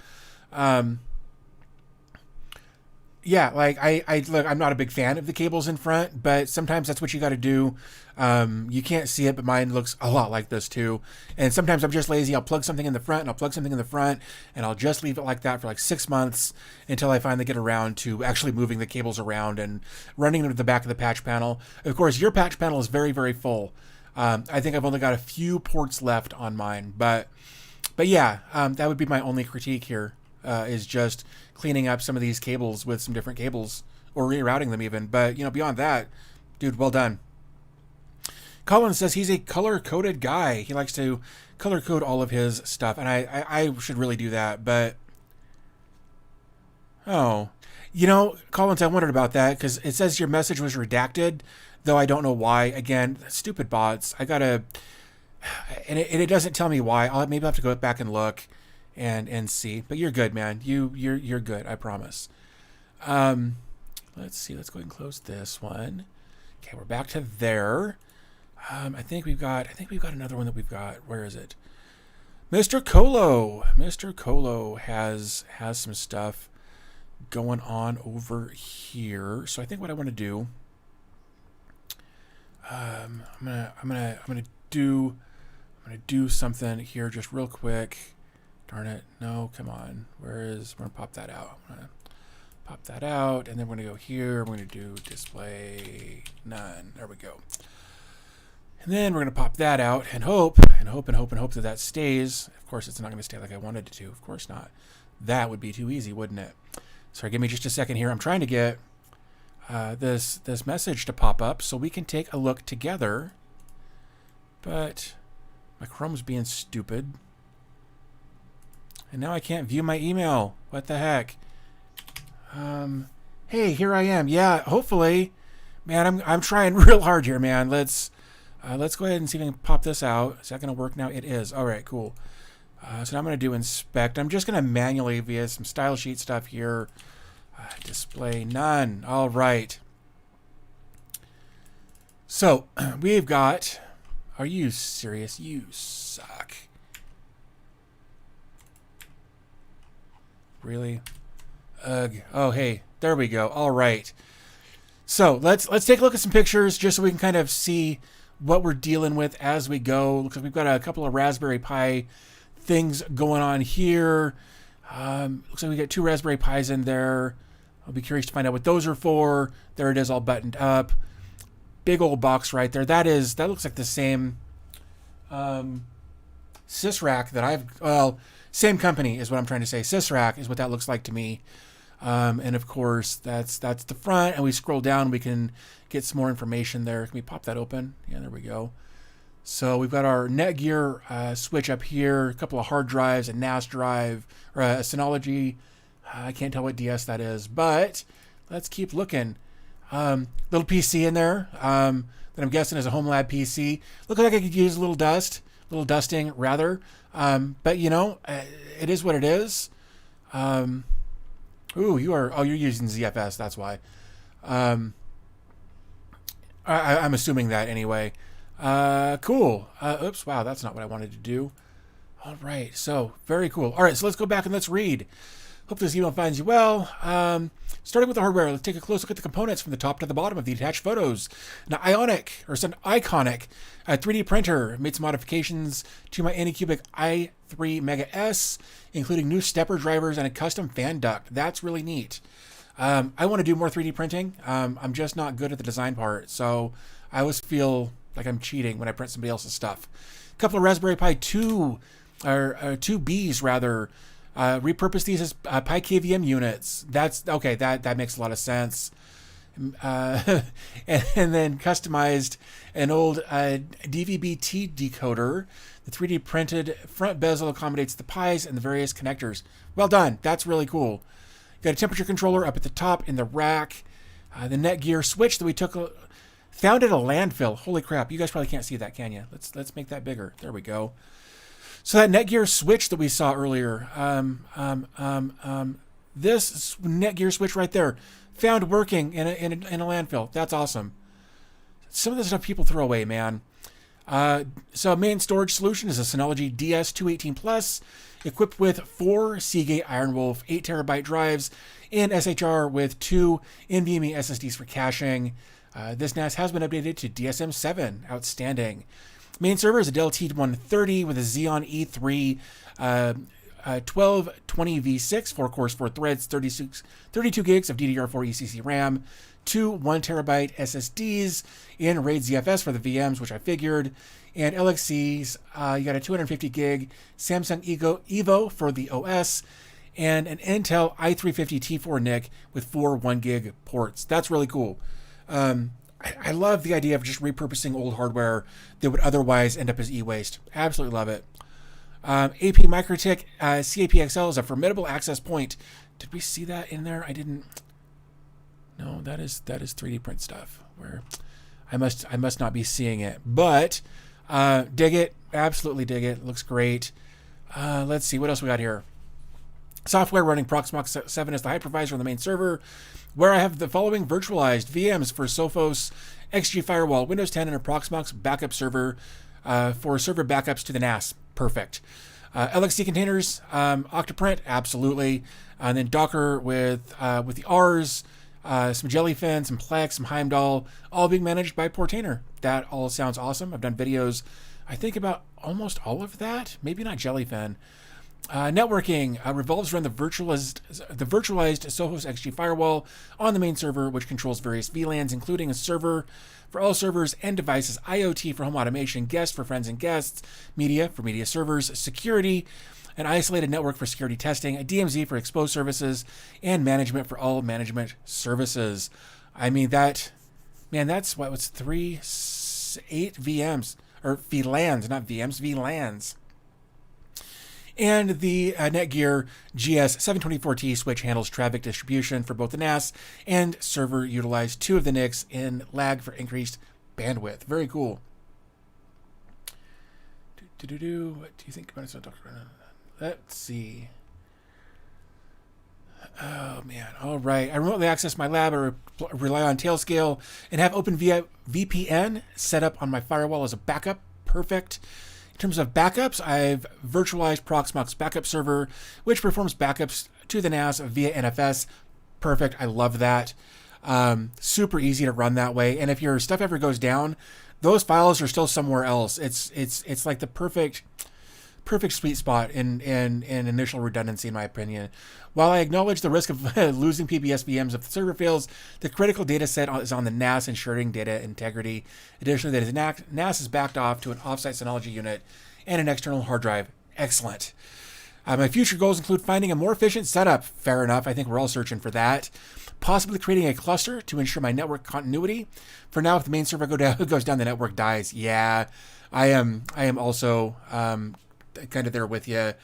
Yeah, like I look, I'm not a big fan of the cables in front, but sometimes that's what you got to do. You can't see it, but mine looks a lot like this too. And sometimes I'm just lazy. I'll plug something in the front and I'll plug something in the front and I'll just leave it like that for like 6 months until I finally get around to actually moving the cables around and running them to the back of the patch panel. Of course, your patch panel is very, very full. I think I've only got a few ports left on mine, but yeah, that would be my only critique here. Is just cleaning up some of these cables with some different cables or rerouting them even. But, you know, beyond that, dude, well done. Colin says he's a color-coded guy. He likes to color-code all of his stuff. And I should really do that. But, oh, you know, Collins, I wondered about that because it says your message was redacted, though I don't know why. Again, stupid bots. I got to, and it doesn't tell me why. Maybe I'll have to go back and look. And see, but you're good, man. You're good. I promise. Let's see. Let's go ahead and close this one. Okay, we're back to there. I think we've got another one that we've got. Where is it? Mr. Colo. Mr. Colo has some stuff going on over here. So I think what I want to do, I'm gonna do something here just real quick. Darn it. No, come on. I'm going to pop that out. I'm going to Pop that out, and then we're going to go here. We're going to do display none. There we go. And then we're going to pop that out and hope that that stays. Of course, it's not going to stay like I wanted it to. Of course not. That would be too easy, wouldn't it? Sorry, give me just a second here. I'm trying to get this message to pop up so we can take a look together. But my Chrome's being stupid. And now I can't view my email. What the heck? Hey, here I am. Yeah, hopefully. Man, I'm trying real hard here, man. Let's go ahead and see if we can pop this out. Is that going to work now? It is. All right, cool. So now I'm going to do inspect. I'm just going to manually via some style sheet stuff here. Display none. All right. So we've got... Are you serious? You suck. Really? Ugh. Oh, hey. There we go. All right. So let's take a look at some pictures just so we can kind of see what we're dealing with as we go. Looks like we've got a couple of Raspberry Pi things going on here. Looks like we got 2 Raspberry Pis in there. I'll be curious to find out what those are for. There it is, all buttoned up. Big old box right there. That looks like the same sysrack that same company is what I'm trying to say. Sysrack is what that looks like to me. And of course, that's the front. And we scroll down, we can get some more information there. Can we pop that open? Yeah, there we go. So we've got our Netgear switch up here, a couple of hard drives, a NAS drive, or a Synology. I can't tell what DS that is, but let's keep looking. Little PC in there that I'm guessing is a Homelab PC. Looks like I could use a little dusting rather. But you know, it is what it is. Ooh, you're using ZFS. That's why. I'm assuming that anyway. Cool. Oops. Wow. That's not what I wanted to do. All right. So very cool. All right. So let's go back and let's read. Hope this email finds you well. Starting with the hardware, let's take a close look at the components from the top to the bottom of the attached photos. It's an iconic 3D printer. Made some modifications to my Anycubic i3 Mega S, including new stepper drivers and a custom fan duct. That's really neat. I want to do more 3D printing. I'm just not good at the design part, so I always feel like I'm cheating when I print somebody else's stuff. A couple of Raspberry Pi 2Bs rather. Repurpose these as Pi KVM units. That's okay. That makes a lot of sense. And then customized an old DVB-T decoder. The 3D printed front bezel accommodates the Pis and the various connectors. Well done. That's really cool. Got a temperature controller up at the top in the rack. The Netgear switch that we found at a landfill. Holy crap! You guys probably can't see that, can you? Let's make that bigger. There we go. So that Netgear switch that we saw earlier, this Netgear switch right there, found working in a landfill. That's awesome. Some of the stuff people throw away, man. So main storage solution is a Synology DS218 Plus, equipped with 4 Seagate IronWolf 8TB drives and SHR with 2 NVMe SSDs for caching. This NAS has been updated to DSM-7. Outstanding. Main server is a Dell T130 with a Xeon E3 1220V6, 4 cores, 4 threads, 32 gigs of DDR4 ECC RAM, 2 1TB SSDs in RAID ZFS for the VMs, which I figured, and LXCs. You got a 250 gig Samsung Evo for the OS, and an Intel i350 T4 NIC with 4 1 gig ports. That's really cool. I love the idea of just repurposing old hardware that would otherwise end up as e-waste. Absolutely love it. AP MikroTik CAPXL is a formidable access point. Did we see that in there? I didn't. No, that is 3D print stuff. Where I must not be seeing it. But dig it. Absolutely dig it. Looks great. Let's see what else we got here. Software running Proxmox 7 as the hypervisor on the main server, where I have the following virtualized VMs for Sophos, XG Firewall, Windows 10, and a Proxmox backup server for server backups to the NAS. Perfect. LXC containers, Octoprint, absolutely. And then Docker with the R's, some Jellyfin, some Plex, some Heimdall, all being managed by Portainer. That all sounds awesome. I've done videos, I think, about almost all of that. Maybe not Jellyfin. Networking revolves around the virtualized Sophos XG firewall on the main server, which controls various VLANs, including a server for all servers and devices, IoT for home automation, guest for friends and guests, media for media servers, security, an isolated network for security testing, a DMZ for exposed services, and management for all management services. I mean, that's what's 8 VMs, or VLANs, not VMs, VLANs. And the Netgear GS724T switch handles traffic distribution for both the NAS and server, utilized 2 of the NICs in lag for increased bandwidth. Very cool. What do you think about it? Let's see. Oh, man. All right. I remotely access my lab or rely on Tailscale and have OpenVPN set up on my firewall as a backup. Perfect. In terms of backups, I've virtualized Proxmox backup server, which performs backups to the NAS via NFS. Perfect. I love that. Super easy to run that way. And if your stuff ever goes down, those files are still somewhere else. It's like the perfect sweet spot in initial redundancy, in my opinion. While I acknowledge the risk of losing PBS VMs if the server fails, the critical data set is on the NAS, ensuring data integrity. Additionally, the NAS is backed off to an offsite Synology unit and an external hard drive. Excellent. My future goals include finding a more efficient setup. Fair enough. I think we're all searching for that. Possibly creating a cluster to ensure my network continuity. For now, if the main server goes down, the network dies. Yeah, I am also kind of there with you.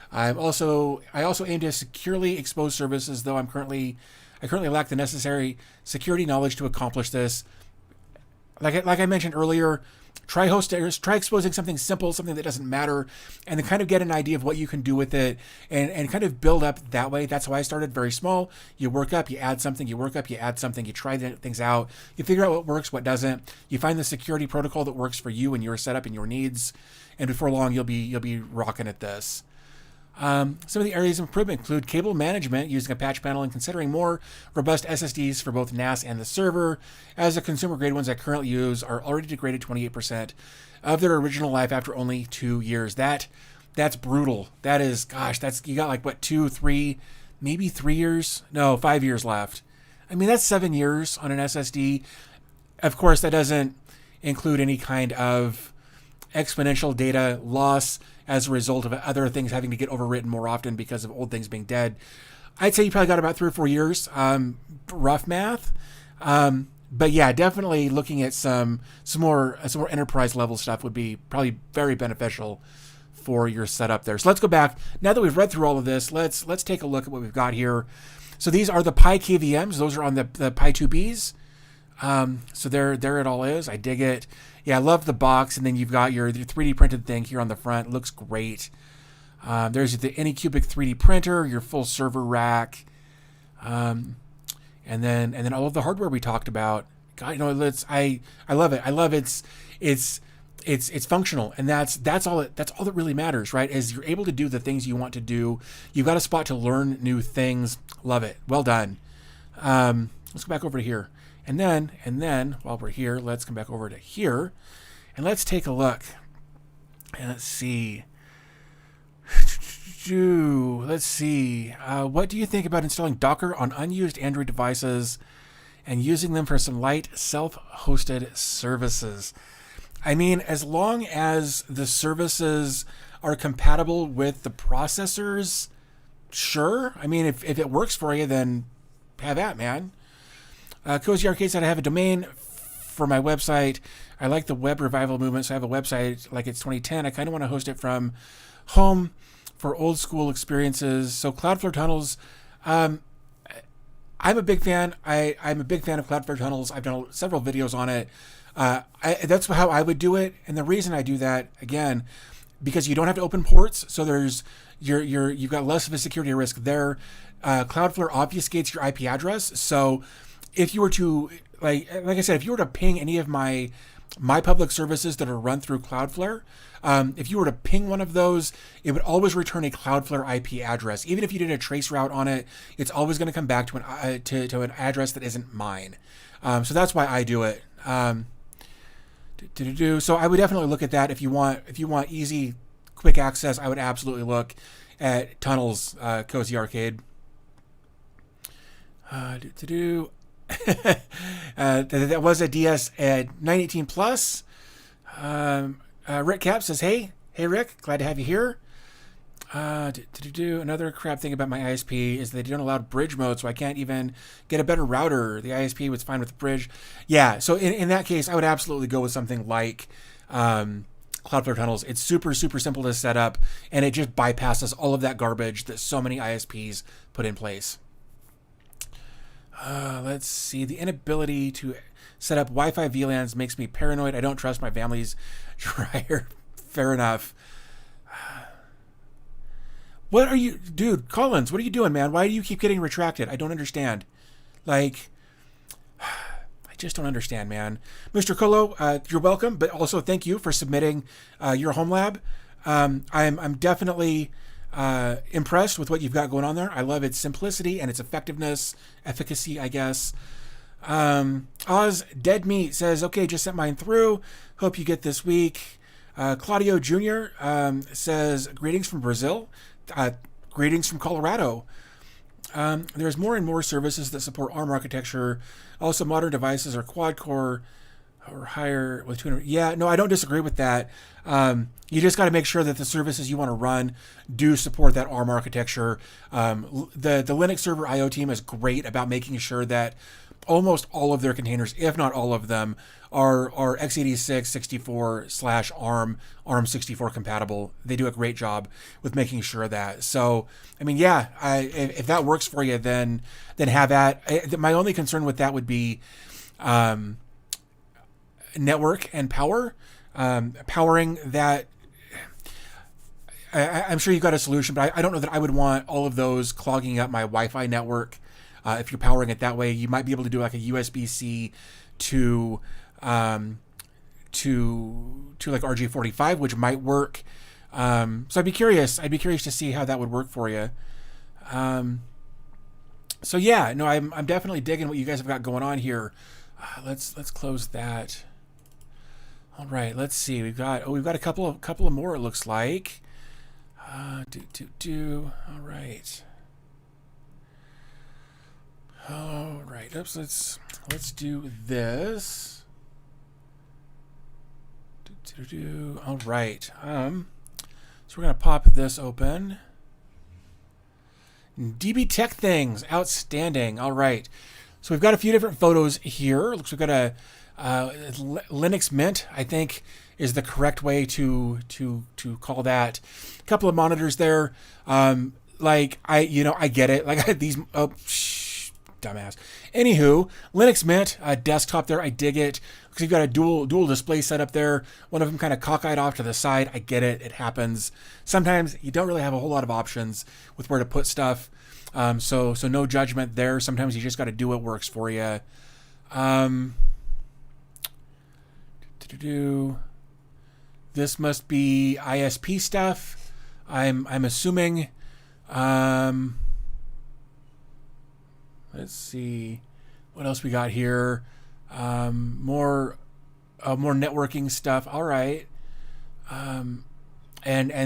I also aim to securely expose services, though I currently lack the necessary security knowledge to accomplish this. Like I mentioned earlier, try exposing something simple, something that doesn't matter, and then kind of get an idea of what you can do with it, and kind of build up that way. That's how I started, very small. You work up, you add something, you work up, you add something, you try things out, you figure out what works, what doesn't. You find the security protocol that works for you and your setup and your needs, and before long you'll be rocking at this. Some of the areas of improvement include cable management using a patch panel and considering more robust SSDs for both NAS and the server, as the consumer grade ones I currently use are already degraded 28% of their original life after only 2 years. That's brutal. That is, gosh, you got like what, 2, 3, maybe 3 years? No, 5 years left. I mean, that's 7 years on an SSD. Of course, that doesn't include any kind of exponential data loss as a result of other things having to get overwritten more often because of old things being dead. I'd say you probably got about 3 or 4 years, rough math. But yeah, definitely looking at some more enterprise level stuff would be probably very beneficial for your setup there. So let's go back. Now that we've read through all of this, let's take a look at what we've got here. So these are the Pi KVMs. Those are on the Pi 2Bs. So there it all is. I dig it. Yeah, I love the box, and then you've got your 3D printed thing here on the front. It looks great. There's the Anycubic 3D printer, your full server rack, and then all of the hardware we talked about. God, I love it. I love it's functional, and that's all that really matters, right? Is you're able to do the things you want to do. You've got a spot to learn new things. Love it. Well done. Let's go back over to here. And then while we're here, let's come back over to here and let's take a look. And let's see. What do you think about installing Docker on unused Android devices and using them for some light self-hosted services? I mean, as long as the services are compatible with the processors, sure. I mean, if it works for you, then have at, man. Cozy Arcade said I have a domain for my website. I like the web revival movement, so I have a website like it's 2010. I kind of want to host it from home for old school experiences. So Cloudflare tunnels, I'm a big fan. I'm a big fan of Cloudflare tunnels. I've done several videos on it. That's how I would do it, and the reason I do that, again, because you don't have to open ports, so you've got less of a security risk there. Cloudflare obfuscates your IP address, so if you were to, like I said, if you were to ping any of my public services that are run through Cloudflare, if you were to ping one of those, it would always return a Cloudflare IP address. Even if you did a trace route on it, it's always going to come back to an address that isn't mine. So that's why I do it. So I would definitely look at that if you want easy quick access, I would absolutely look at Tunnel's Cozy Arcade. That was a DS at 918 plus. Rick Cap says, hey Rick, glad to have you here. Another crap thing about my ISP is they don't allow bridge mode, so I can't even get a better router. The ISP was fine with the bridge. Yeah, so in that case, I would absolutely go with something like Cloudflare Tunnels. It's super simple to set up, and it just bypasses all of that garbage that so many ISPs put in place. Let's see. The inability to set up Wi-Fi VLANs makes me paranoid. I don't trust my family's dryer. Fair enough. What are you... Dude, Collins, what are you doing, man? Why do you keep getting retracted? I don't understand. Like... I just don't understand, man. Mr. Colo, you're welcome, but also thank you for submitting your home lab. I'm definitely... impressed with what you've got going on there. I love its simplicity and its efficacy, I guess. Oz Dead Meat says, okay, just sent mine through. Hope you get this week. Claudio Jr. Says, greetings from Brazil. Greetings from Colorado. There's more and more services that support ARM architecture. Also, modern devices are quad-core or higher with 200. Yeah, no, I don't disagree with that. You just got to make sure that the services you want to run do support that ARM architecture. The Linux server IO team is great about making sure that almost all of their containers, if not all of them, are x86 64/ARM ARM64 compatible. They do a great job with making sure of that. So, I mean, yeah, if that works for you, then have at. My only concern with that would be network and power. Powering that, I'm sure you've got a solution, but I don't know that I would want all of those clogging up my Wi-Fi network. If you're powering it that way, you might be able to do like a USB-C to like RJ45, which might work. So I'd be curious to see how that would work for you. So yeah, no, I'm definitely digging what you guys have got going on here. Let's close that. All right, let's see. We've got a couple of more. It looks like. All right. All right. Oops. Let's do this. All right. So we're gonna pop this open. DB Tech Things, outstanding. All right. So we've got a few different photos here. Looks we've got a Linux Mint, I think, is the correct way to call that. A couple of monitors there. Like I get it. Like these. Dumbass. Anywho, Linux Mint desktop there. I dig it because you've got a dual display setup there. One of them kind of cockeyed off to the side. I get it. It happens. Sometimes you don't really have a whole lot of options with where to put stuff. So no judgment there. Sometimes you just got to do what works for you. This must be ISP stuff. I'm assuming. Let's see what else we got here. More networking stuff. All right. And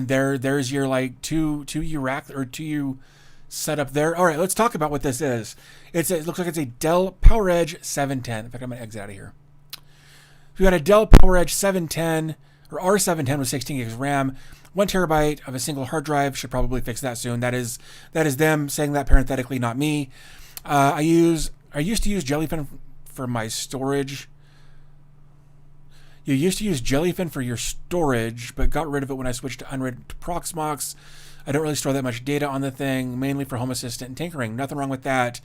there's your like two rack or 2U setup there. All right, let's talk about what this is. It looks like it's a Dell PowerEdge 710. In fact, I'm gonna exit out of here. We got a Dell PowerEdge 710 or R710 with 16 gigs of RAM, 1 terabyte of a single hard drive. Should probably fix that soon. That is them saying that parenthetically, not me. I used to use Jellyfin for my storage. You used to use Jellyfin for your storage, but got rid of it when I switched to unrated to Proxmox. I don't really store that much data on the thing, mainly for Home Assistant and tinkering. Nothing wrong with that.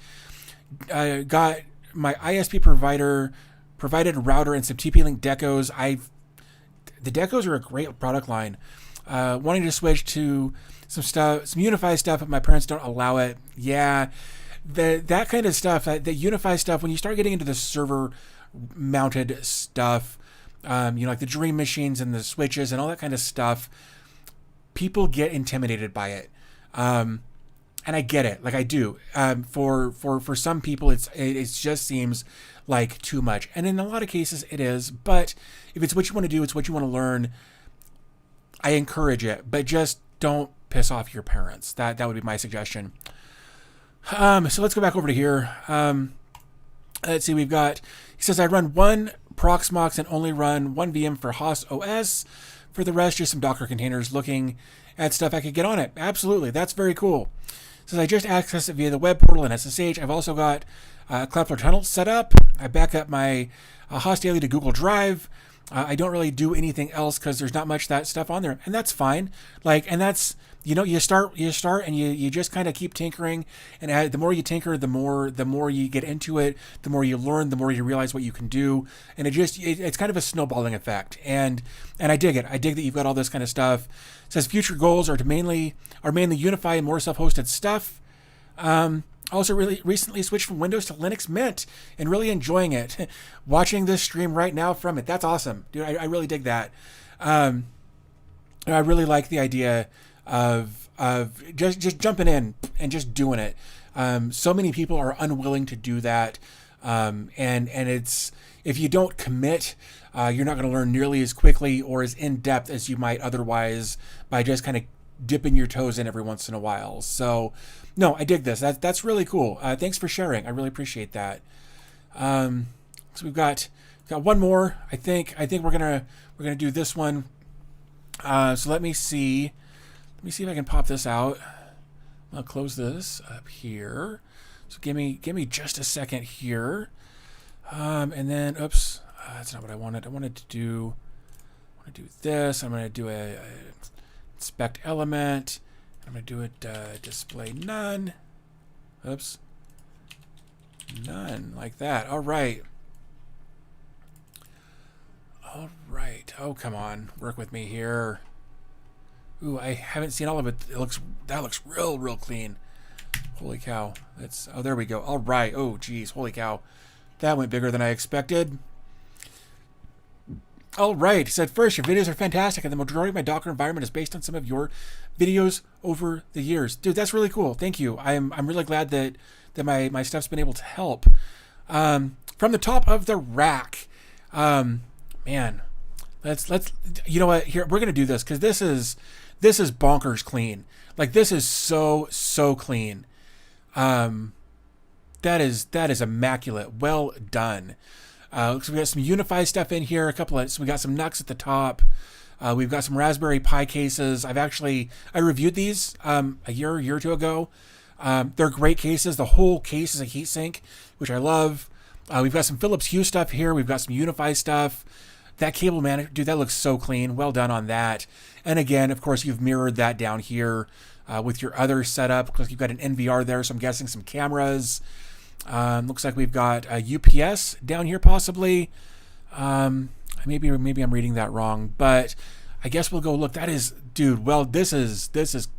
I got my ISP provider provided a router and some TP-Link decos. The decos are a great product line. Wanting to switch to some UniFi stuff, but my parents don't allow it. Yeah, that kind of stuff, that UniFi stuff, when you start getting into the server-mounted stuff, like the Dream machines and the switches and all that kind of stuff, people get intimidated by it. And I get it, like I do. For some people, it just seems like too much, and in a lot of cases, it is. But if it's what you want to do, it's what you want to learn. I encourage it, but just don't piss off your parents. That would be my suggestion. So let's go back over to here. Let's see, we've got, he says, I run one Proxmox and only run one VM for Haas OS. For the rest, just some Docker containers looking at stuff I could get on it. Absolutely, that's very cool. Says I just access it via the web portal and SSH. I've also got Cloudflare Tunnel set up. I back up my Haas Daily to Google Drive. I don't really do anything else because there's not much of that stuff on there, and that's fine. And that's, you start and you just kind of keep tinkering, and the more you tinker, the more you get into it, the more you learn, the more you realize what you can do, and it's kind of a snowballing effect. And I dig it. I dig that you've got all this kind of stuff. It says future goals are mainly unify and more self-hosted stuff. Also really recently switched from Windows to Linux Mint and really enjoying it. Watching this stream right now from it. That's awesome. Dude, I really dig that. I really like the idea of just jumping in and just doing it. So many people are unwilling to do that. And it's, if you don't commit, you're not going to learn nearly as quickly or as in depth as you might otherwise by just kind of dipping your toes in every once in a while. So no, I dig this. That's really cool. Thanks for sharing. I really appreciate that. So we've got one more. I think we're gonna do this one. So let me see if I can pop this out. I'll close this up here. So give me just a second here. And then, oops, that's not what I wanted. I want to do this. I'm going to do a inspect element. I'm going to do it display none. Oops. None, like that. All right. All right. Oh, come on. Work with me here. Ooh, I haven't seen all of it. That looks real clean. Holy cow. Oh, there we go. All right. Oh, geez. Holy cow. That went bigger than I expected. All right. He said, first, your videos are fantastic, and the majority of my Docker environment is based on some of your videos over the years. Dude, that's really cool. Thank you. I'm really glad that my stuff's been able to help. From the top of the rack, man, let's you know what? Here, we're gonna do this because this is bonkers clean. Like, this is so clean. That is immaculate. Well done. So we got some Unify stuff in here. So we got some NUCs at the top. We've got some Raspberry Pi cases. I reviewed these a year or two ago. They're great cases. The whole case is a heatsink, which I love. We've got some Philips Hue stuff here. We've got some Unify stuff. That cable manager, dude, that looks so clean. Well done on that. And again, of course, you've mirrored that down here with your other setup, because you've got an NVR there, so I'm guessing some cameras. Looks like we've got a UPS down here, possibly. Maybe I'm reading that wrong, but I guess we'll go look. That is, dude. Well, this is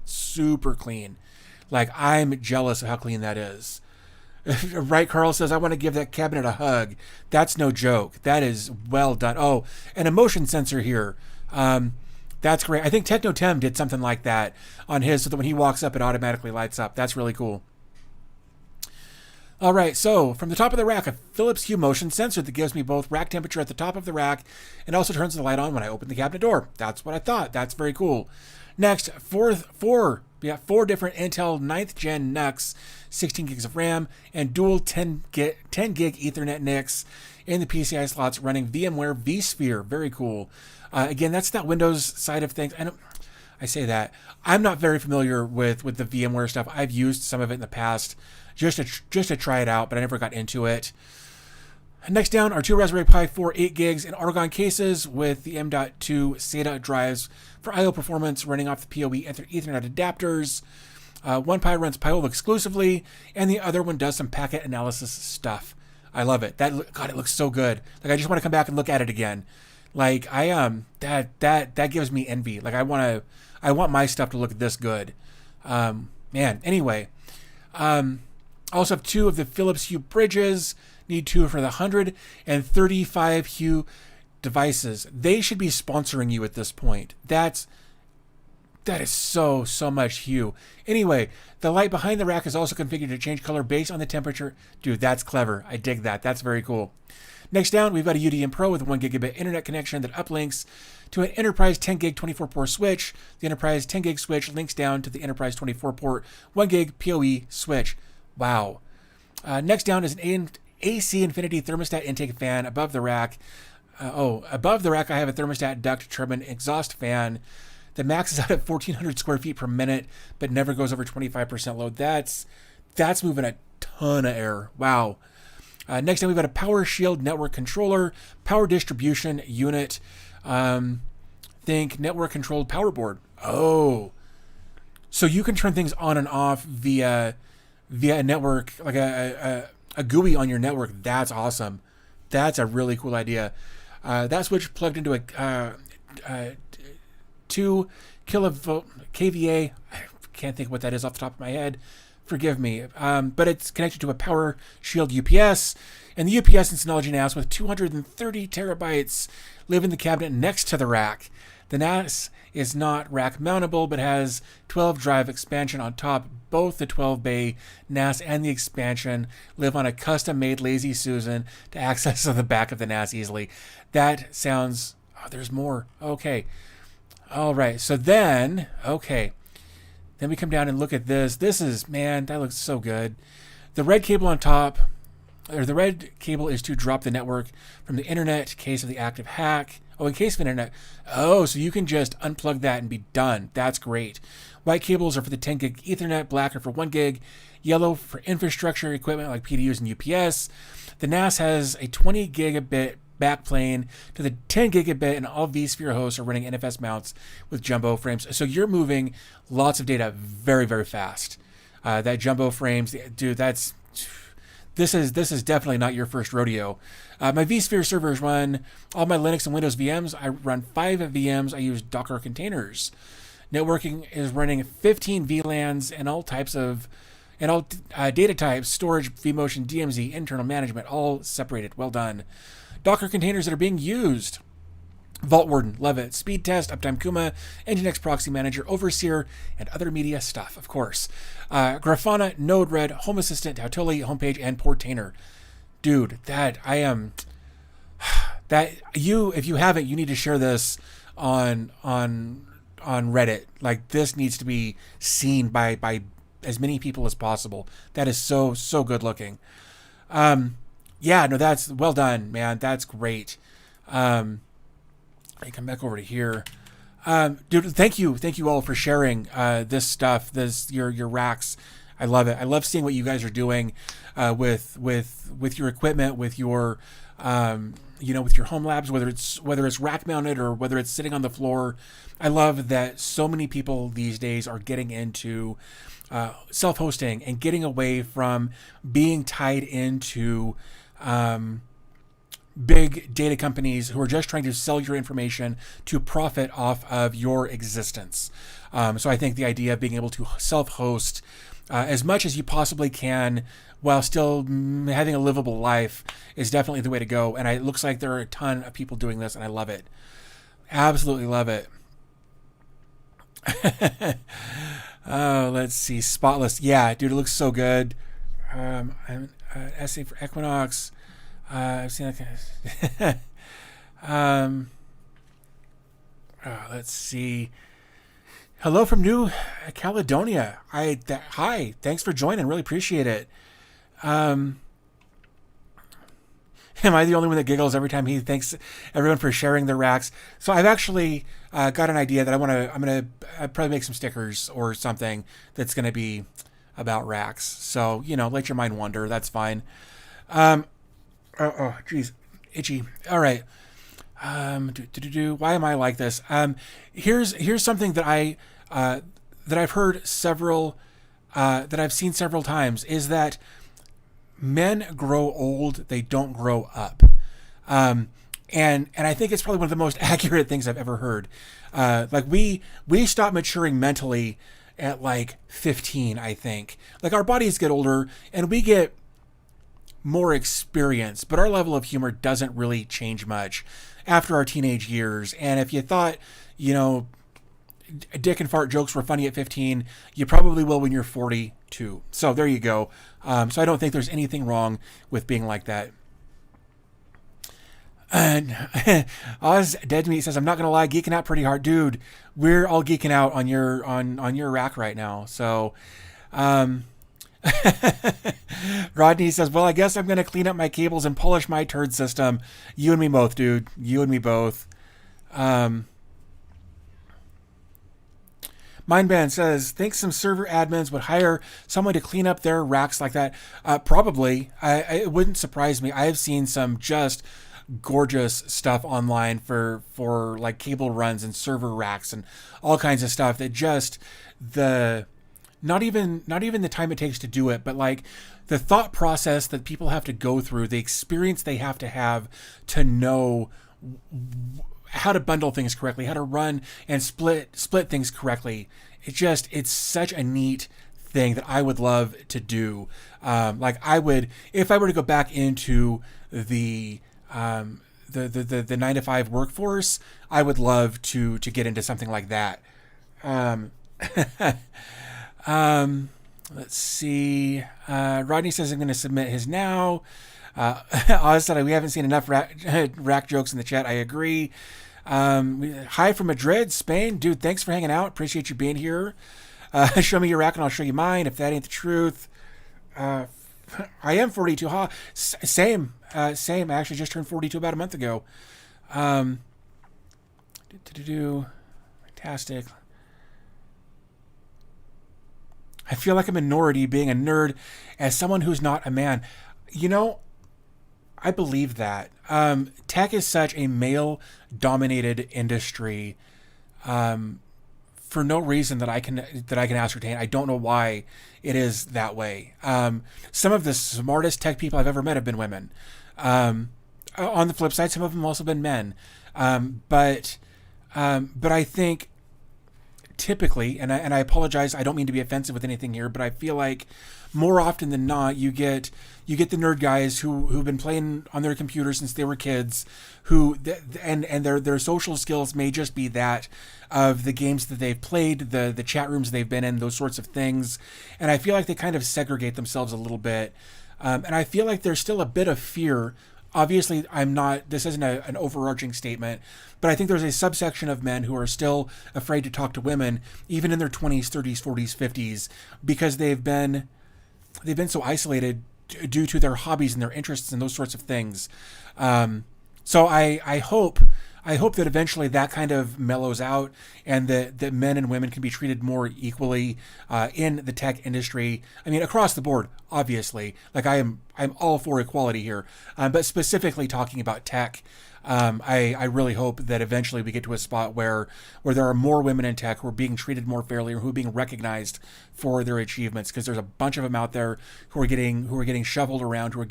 super clean. Like, I'm jealous of how clean that is. Right, Carl says, I want to give that cabinet a hug. That's no joke. That is well done. Oh, and a motion sensor here. That's great. I think TechnoTem did something like that on his, so that when he walks up, it automatically lights up. That's really cool. All right, so from the top of the rack, a Philips Hue motion sensor that gives me both rack temperature at the top of the rack and also turns the light on when I open the cabinet door. That's what I thought. That's very cool. Next, four different Intel 9th Gen NUCs, 16 gigs of RAM, and dual 10 gig Ethernet NICs in the PCI slots running VMware vSphere. Very cool. Again, that's that Windows side of things. I say that. I'm not very familiar with the VMware stuff. I've used some of it in the past just to try it out, but I never got into it. Next down are two Raspberry Pi 4 8 gigs and Argon cases with the M.2 SATA drives for I/O performance running off the PoE Ethernet adapters. One Pi runs Piola exclusively, and the other one does some packet analysis stuff. I love it. God, it looks so good. Like, I just want to come back and look at it again. Like, that gives me envy. Like, I want my stuff to look this good. Man, anyway. Also have two of the Philips Hue bridges. Need two for the 135 Hue devices. They should be sponsoring you at this point. That is so much Hue. Anyway, the light behind the rack is also configured to change color based on the temperature. Dude, that's clever. I dig that. That's very cool. Next down, we've got a UDM Pro with a 1 gigabit internet connection that uplinks to an Enterprise 10 gig 24 port switch. The Enterprise 10 gig switch links down to the Enterprise 24 port 1 gig PoE switch. Wow. Next down is an AC Infinity thermostat intake fan above the rack. Above the rack, I have a thermostat duct turbine exhaust fan that maxes out at 1,400 square feet per minute, but never goes over 25% load. That's moving a ton of air. Wow. Next time, we've got a Power Shield network controller, power distribution unit. Think network controlled power board. Oh, so you can turn things on and off via a network, like a GUI on your network. That's awesome. That's a really cool idea. That switch plugged into a 2 kilovolt kVA. I can't think what that is off the top of my head. Forgive me. But it's connected to a Power Shield UPS. And the UPS Synology NAS with 230 terabytes live in the cabinet next to the rack. The NAS is not rack mountable, but has 12 drive expansion on top. Both the 12 bay NAS and the expansion live on a custom made Lazy Susan to access the back of the NAS easily. That sounds, there's more. Okay. All right. So then we come down and look at this. This is, man, that looks so good. The red cable on top, or the red cable is to drop the network from the internet in case of the active hack. In case of internet. So you can just unplug that and be done. That's great. White cables are for the 10 gig Ethernet, black are for 1 gig, yellow for infrastructure equipment like PDUs and UPS. The NAS has a 20 gigabit backplane to the 10 gigabit, and all vSphere hosts are running NFS mounts with jumbo frames. So you're moving lots of data very, very fast. That jumbo frames, dude, this is definitely not your first rodeo. My vSphere servers run all my Linux and Windows VMs. I run 5 VMs. I use Docker containers. Networking is running 15 VLANs and all data types, storage, vMotion, DMZ, internal management, all separated. Well done. Docker containers that are being used: Vault Warden, love it. Speed Test, Uptime Kuma, Nginx Proxy Manager, Overseer, and other media stuff, of course. Grafana, Node-RED, Home Assistant, Tautoli, Homepage, and Portainer. Dude, if you haven't, you need to share this on Reddit. Like, this needs to be seen by as many people as possible. That is so good looking. That's well done, man. That's great. I come back over to here. Dude, thank you all for sharing this stuff, your racks. I love it. I love seeing what you guys are doing with your equipment, with your with your Homelabs, whether it's rack mounted or whether it's sitting on the floor. I love that so many people these days are getting into self-hosting and getting away from being tied into big data companies who are just trying to sell your information to profit off of your existence. So I think the idea of being able to self-host as much as you possibly can while still having a livable life is definitely the way to go. And it looks like there are a ton of people doing this, and I love it. Absolutely love it. Let's see. Spotless. Yeah, dude, it looks so good. Essay for Equinox. I've seen that kind of. Let's see. Hello from New Caledonia. Hi. Thanks for joining. Really appreciate it. Am I the only one that giggles every time he thanks everyone for sharing their racks? So I've actually got an idea that I'm gonna probably make some stickers or something that's gonna be about racks. So let your mind wander. That's fine. Geez, itchy. All right. Why am I like this? Here's something that I've heard that I've seen several times, is that men grow old, they don't grow up. And I think it's probably one of the most accurate things I've ever heard. Like we stop maturing mentally at like 15, I think. Like, our bodies get older and we get more experience, but our level of humor doesn't really change much after our teenage years. And if you thought, dick and fart jokes were funny at 15, you probably will when you're 40 too. So there you go. So I don't think there's anything wrong with being like that. And Oz Dead to Me says, I'm not gonna lie, geeking out pretty hard, dude. We're all geeking out on your rack right now. So, um, Rodney says, well, I guess I'm gonna clean up my cables and polish my turd system. You and me both, dude. You and me both. Mindband says, think some server admins would hire someone to clean up their racks like that. Probably. It wouldn't surprise me. I have seen some just gorgeous stuff online for like cable runs and server racks and all kinds of stuff that just the not even the time it takes to do it, but like the thought process that people have to go through, the experience they have to know how to bundle things correctly, how to run and split things correctly. It's such a neat thing that I would love to do. Like I would, if I were to go back into the 9-to-5 workforce, I would love to get into something like that. Let's see. Rodney says I'm going to submit his now. Oz said we haven't seen enough rack jokes in the chat. I agree. Hi from Madrid, Spain. Dude, thanks for hanging out. Appreciate you being here. Show me your rack and I'll show you mine if that ain't the truth. I am 42. Huh? Same. Same. I actually just turned 42 about a month ago. Fantastic. I feel like a minority being a nerd as someone who's not a man. You know, I believe that. Tech is such a male-dominated industry for no reason that I can ascertain. I don't know why it is that way. Some of the smartest tech people I've ever met have been women. On the flip side, some of them have also been men. But I think typically, and I apologize, I don't mean to be offensive with anything here, but I feel like more often than not, you get the nerd guys who've been playing on their computer since they were kids, and their social skills may just be that of the games that they've played, the chat rooms they've been in, those sorts of things. And I feel like they kind of segregate themselves a little bit. And I feel like there's still a bit of fear. Obviously, this isn't an overarching statement, but I think there's a subsection of men who are still afraid to talk to women, even in their 20s, 30s, 40s, 50s, because they've been so isolated due to their hobbies and their interests and those sorts of things. So I hope that eventually that kind of mellows out and that men and women can be treated more equally in the tech industry. I mean, across the board, obviously. Like I'm all for equality here, but specifically talking about tech. I really hope that eventually we get to a spot where there are more women in tech who are being treated more fairly or who are being recognized for their achievements, because there's a bunch of them out there who are getting shoveled around, who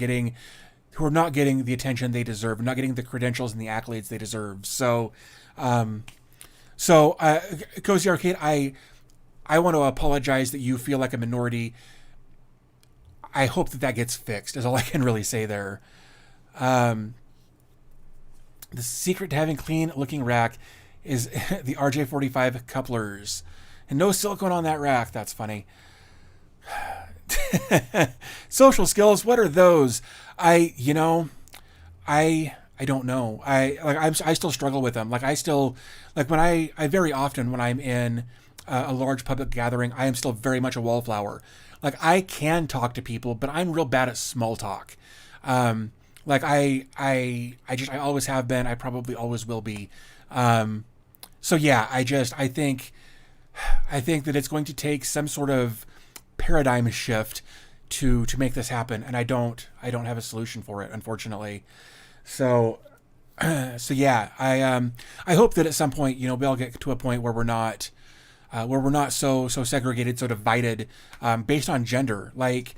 are not getting the attention they deserve, not getting the credentials and the accolades they deserve. So Cozy Arcade, I want to apologize that you feel like a minority. I hope that gets fixed, is all I can really say there. The secret to having clean looking rack is the RJ45 couplers. And no silicone on that rack. That's funny. Social skills, what are those? I don't know. I still struggle with them. Like when I very often when I'm in a large public gathering, I am still very much a wallflower. Like I can talk to people, but I'm real bad at small talk. Like I always have been. I probably always will be. So yeah, I think that it's going to take some sort of paradigm shift to make this happen, and I don't have a solution for it, unfortunately. So yeah, I hope that at some point, we all get to a point where we're not so segregated, so divided, based on gender, like,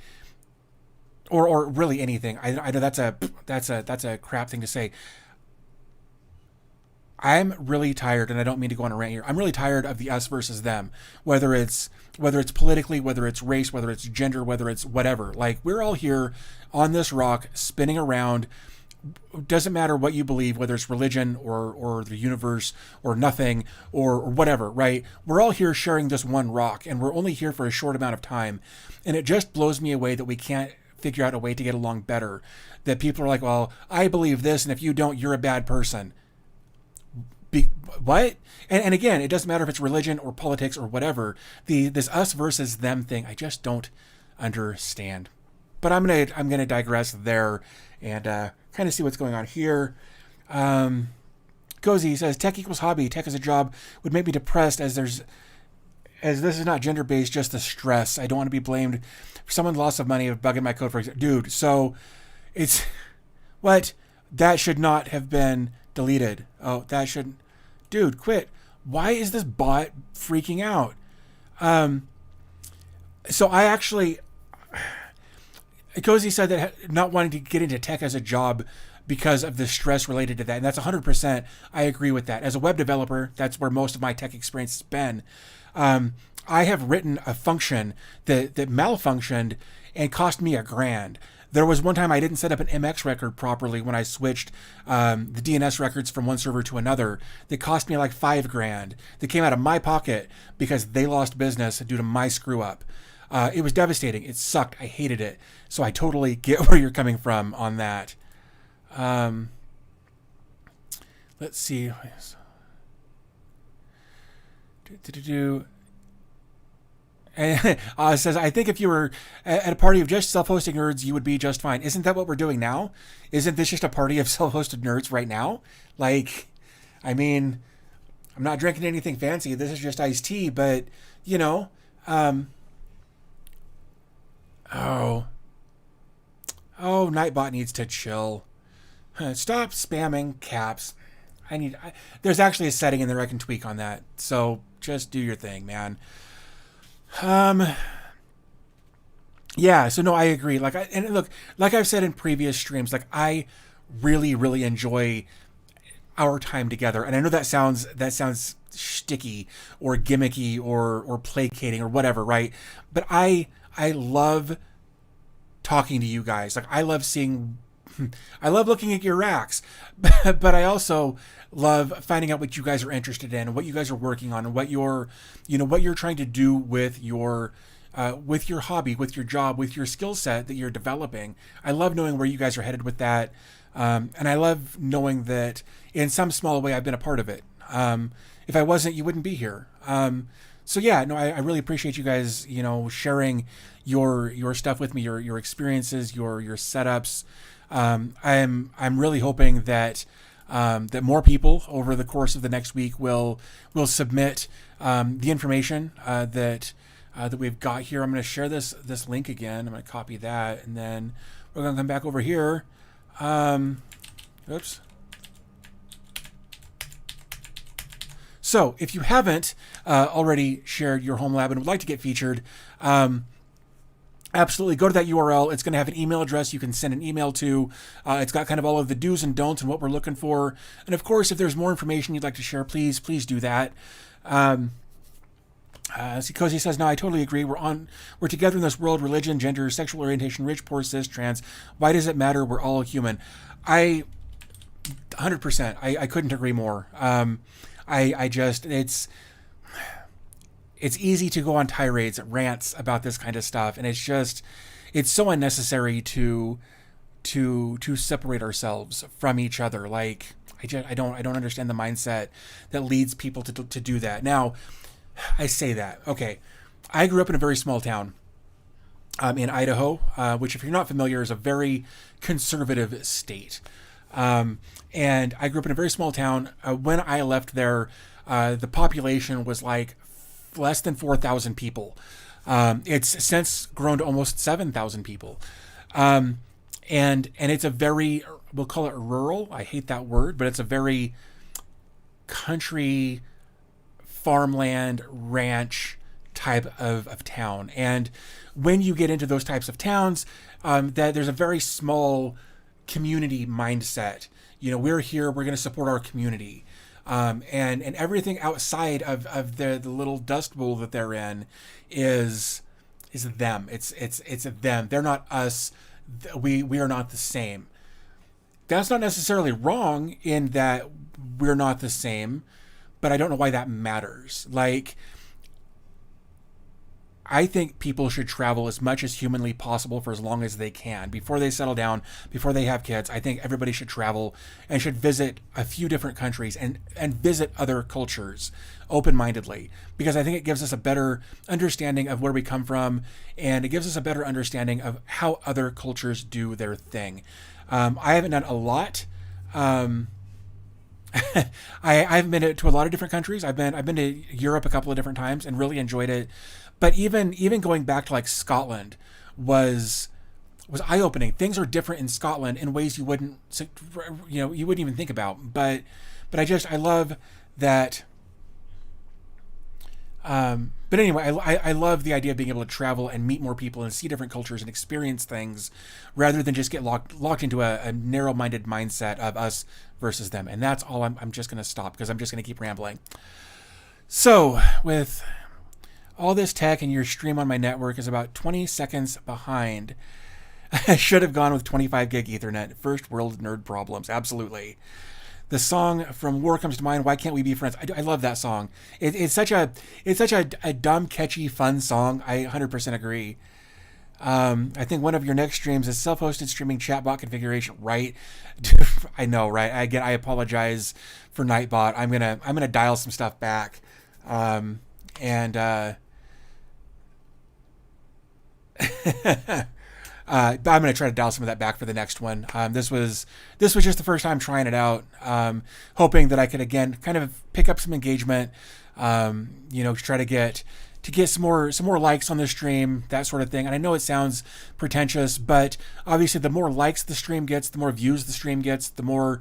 or really anything. I know that's a crap thing to say. I'm really tired, and I don't mean to go on a rant here. I'm really tired of the us versus them, whether it's politically, whether it's race, whether it's gender, whether it's whatever. Like, we're all here on this rock spinning around. Doesn't matter what you believe, whether it's religion or the universe or nothing or whatever, right? We're all here sharing this one rock, and we're only here for a short amount of time. And it just blows me away that we can't figure out a way to get along better. That people are like, well, I believe this, and if you don't, you're a bad person. What? And again, it doesn't matter if it's religion or politics or whatever. This us versus them thing, I just don't understand. But I'm gonna digress there and kind of see what's going on here. Cozy says tech equals hobby. Tech as a job would make me depressed as this is not gender based, just the stress. I don't want to be blamed for someone's loss of money of bugging my code, for example. Dude, so it's what that should not have been deleted. Oh, that shouldn't. Dude, quit. Why is this bot freaking out? So I actually, Cozy said that not wanting to get into tech as a job because of the stress related to that. And that's 100%. I agree with that. As a web developer, that's where most of my tech experience has been. I have written a function that malfunctioned and cost me $1,000. There was one time I didn't set up an MX record properly when I switched the DNS records from one server to another. That cost me like $5,000. That came out of my pocket because they lost business due to my screw up. It was devastating. It sucked. I hated it. So I totally get where you're coming from on that. Let's see. And says, I think if you were at a party of just self-hosting nerds, you would be just fine. Isn't that what we're doing now? Isn't this just a party of self-hosted nerds right now? Like, I mean, I'm not drinking anything fancy. This is just iced tea, but, you know, Nightbot needs to chill. Stop spamming caps. There's actually a setting in there I can tweak on that. So just do your thing, man. Yeah, so no, I agree. Like I've said in previous streams, like I really, really enjoy our time together. And I know that sounds shticky or gimmicky or placating or whatever, right? But I love talking to you guys. Like I love looking at your racks, but I also love finding out what you guys are interested in, what you guys are working on, and what you're trying to do with your hobby, with your job, with your skill set that you're developing. I love knowing where you guys are headed with that. And I love knowing that in some small way I've been a part of it. If I wasn't, you wouldn't be here. So yeah, no, I really appreciate you guys, sharing your stuff with me, your experiences, your setups. I'm really hoping that that more people over the course of the next week will submit the information that we've got here. I'm going to share this link again. I'm going to copy that, and then we're going to come back over here. Oops. So if you haven't already shared your home lab and would like to get featured, absolutely go to that URL. It's going to have an email address you can send an email to. It's got kind of all of the do's and don'ts and what we're looking for. And of course, if there's more information you'd like to share, please do that. Cozy says, no, I totally agree. We're together in this world, religion, gender, sexual orientation, rich, poor, cis, trans. Why does it matter? We're all human. 100%. I couldn't agree more. It's easy to go on tirades, rants about this kind of stuff. And it's so unnecessary to separate ourselves from each other. Like, I don't understand the mindset that leads people to do that. Now, I say that. Okay. I grew up in a very small town in Idaho, which, if you're not familiar, is a very conservative state. And I grew up in a very small town. When I left there, the population was like less than 4,000 people. It's since grown to almost 7,000 people. And it's a very, we'll call it rural. I hate that word, but it's a very country, farmland, ranch type of town. And when you get into those types of towns, that there's a very small community mindset. We're here, we're going to support our community. And everything outside of the little dust bowl that they're in is them. It's them. They're not us. We are not the same. That's not necessarily wrong in that we're not the same, but I don't know why that matters. Like, I think people should travel as much as humanly possible for as long as they can before they settle down, before they have kids. I think everybody should travel and should visit a few different countries and visit other cultures open-mindedly, because I think it gives us a better understanding of where we come from, and it gives us a better understanding of how other cultures do their thing. I haven't done a lot. I've been to a lot of different countries. I've been to Europe a couple of different times and really enjoyed it. But even going back to like Scotland was eye-opening. Things are different in Scotland in ways you wouldn't even think about. But I love that. But anyway, I love the idea of being able to travel and meet more people and see different cultures and experience things rather than just get locked into a narrow-minded mindset of us versus them. And that's all. I'm just going to stop because I'm just going to keep rambling. So with all this tech, and your stream on my network is about 20 seconds behind. I should have gone with 25 gig Ethernet. First world nerd problems. Absolutely. The song from War comes to mind. Why can't we be friends? I love that song. It's such a dumb, catchy, fun song. I 100% agree. I think one of your next streams is self-hosted streaming chatbot configuration. Right? I know, right? I apologize for Nightbot. I'm gonna dial some stuff back. But I'm going to try to dial some of that back for the next one. This was just the first time trying it out, hoping that I could again kind of pick up some engagement, try to get some more likes on the stream, that sort of thing. And I know it sounds pretentious, but obviously the more likes the stream gets, the more views the stream gets, the more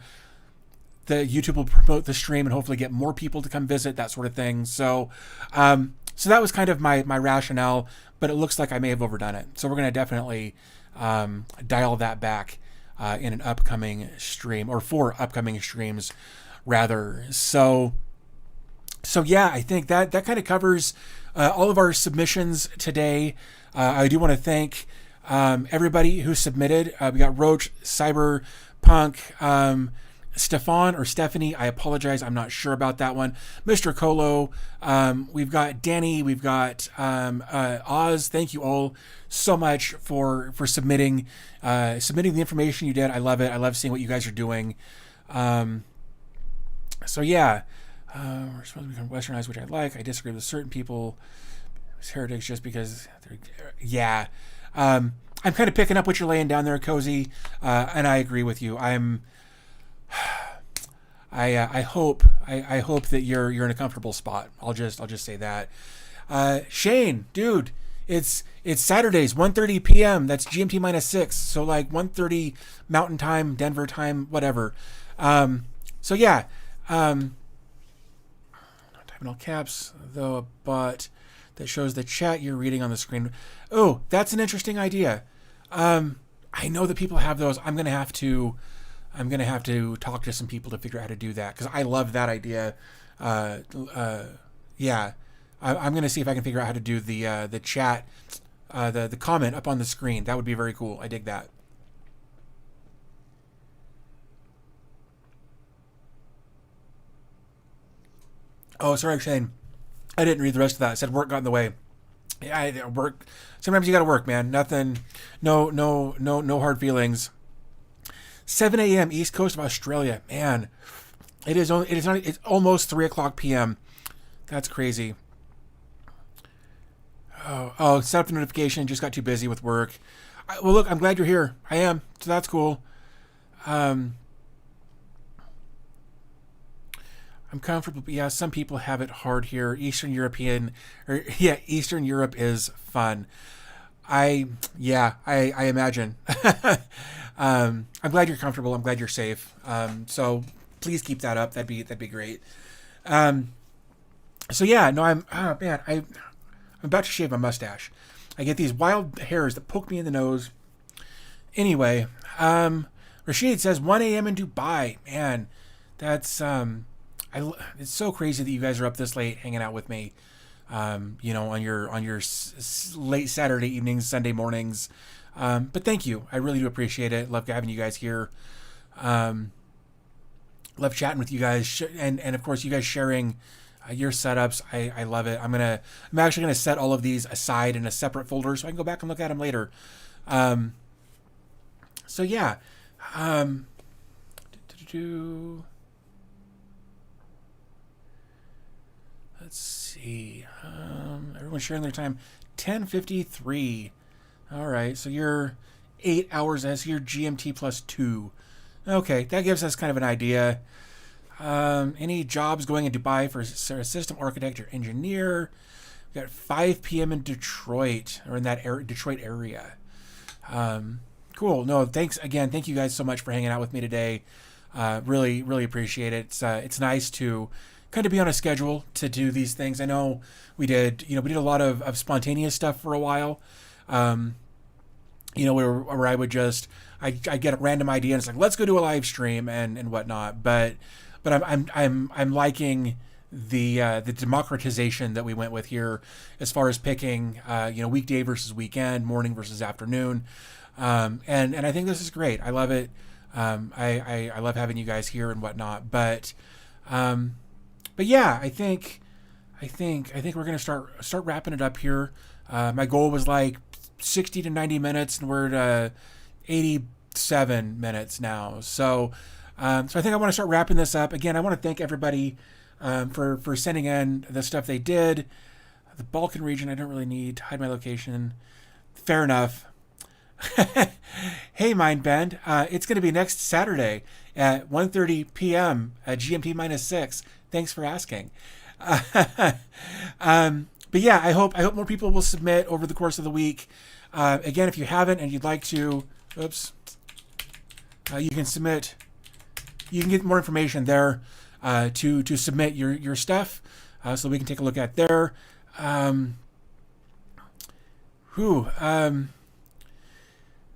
the YouTube will promote the stream and hopefully get more people to come visit, that sort of thing. So that was kind of my rationale, but it looks like I may have overdone it. So we're going to definitely dial that back in an upcoming stream, or 4 upcoming streams rather. So yeah, I think that kind of covers all of our submissions today. I do want to thank everybody who submitted. We got Roach, Cyberpunk, Stefan or Stephanie, I apologize, I'm not sure about that one. Mr. Colo, we've got Danny, we've got Oz. Thank you all so much for submitting the information you did. I love it. I love seeing what you guys are doing. So yeah, we're supposed to become westernized, which I like. I disagree with certain people. It's heretics just because they're, yeah. I'm kind of picking up what you're laying down there, Cozy, and I agree with you. I hope that you're in a comfortable spot. I'll just say that. Shane, dude, it's Saturdays, 1:30 p.m. That's GMT -6, so like 1:30 Mountain Time, Denver time, whatever. So yeah, I'm typing all caps though, but that shows the chat you're reading on the screen. Oh, that's an interesting idea. I know that people have those. I'm gonna have to talk to some people to figure out how to do that, because I love that idea. Yeah, I'm going to see if I can figure out how to do the chat, the comment up on the screen. That would be very cool. I dig that. Oh, sorry, Shane. I didn't read the rest of that. I said work got in the way. Yeah, work. Sometimes you got to work, man. Nothing. No hard feelings. 7 a.m. East Coast of Australia. Man, it's almost 3 o'clock p.m. That's crazy. Oh, set up the notification. Just got too busy with work. Well, look, I'm glad you're here. I am. So that's cool. I'm comfortable, but yeah, some people have it hard here. Eastern Europe is fun. I imagine. I'm glad you're comfortable. I'm glad you're safe. So please keep that up. That'd be great. So yeah, no, I'm about to shave my mustache. I get these wild hairs that poke me in the nose. Anyway, Rashid says 1 a.m. in Dubai. Man, that's it's so crazy that you guys are up this late hanging out with me. On your late Saturday evenings, Sunday mornings. But thank you. I really do appreciate it. Love having you guys here. Love chatting with you guys. And of course, you guys sharing your setups. I love it. I'm actually gonna set all of these aside in a separate folder so I can go back and look at them later. So yeah. Let's see. Everyone's sharing their time. 10:53. All right. So you're 8 hours as your GMT plus 2. Okay, that gives us kind of an idea. Any jobs going in Dubai for a system architect or engineer? We got 5 p.m. in Detroit, or in that Detroit area. Cool. No, thanks again. Thank you guys so much for hanging out with me today. Really, really appreciate it. It's nice to kind of be on a schedule to do these things. I know we did a lot of spontaneous stuff for a while. Where I would just I get a random idea and it's like, let's go do a live stream and whatnot. But I'm liking the democratization that we went with here as far as picking weekday versus weekend, morning versus afternoon. And I think this is great. I love it. I love having you guys here and whatnot. But yeah, I think we're gonna start wrapping it up here. My goal was like 60 to 90 minutes, and we're at 87 minutes now. So I think I want to start wrapping this up. Again, I want to thank everybody for sending in the stuff they did. The Balkan region, I don't really need. Hide my location. Fair enough. Hey, Mindbend. It's going to be next Saturday at 1:30 p.m. at GMT -6. Thanks for asking. But yeah, I hope more people will submit over the course of the week. Again, if you haven't and you'd like to, you can submit. You can get more information there to submit your stuff, so we can take a look at there.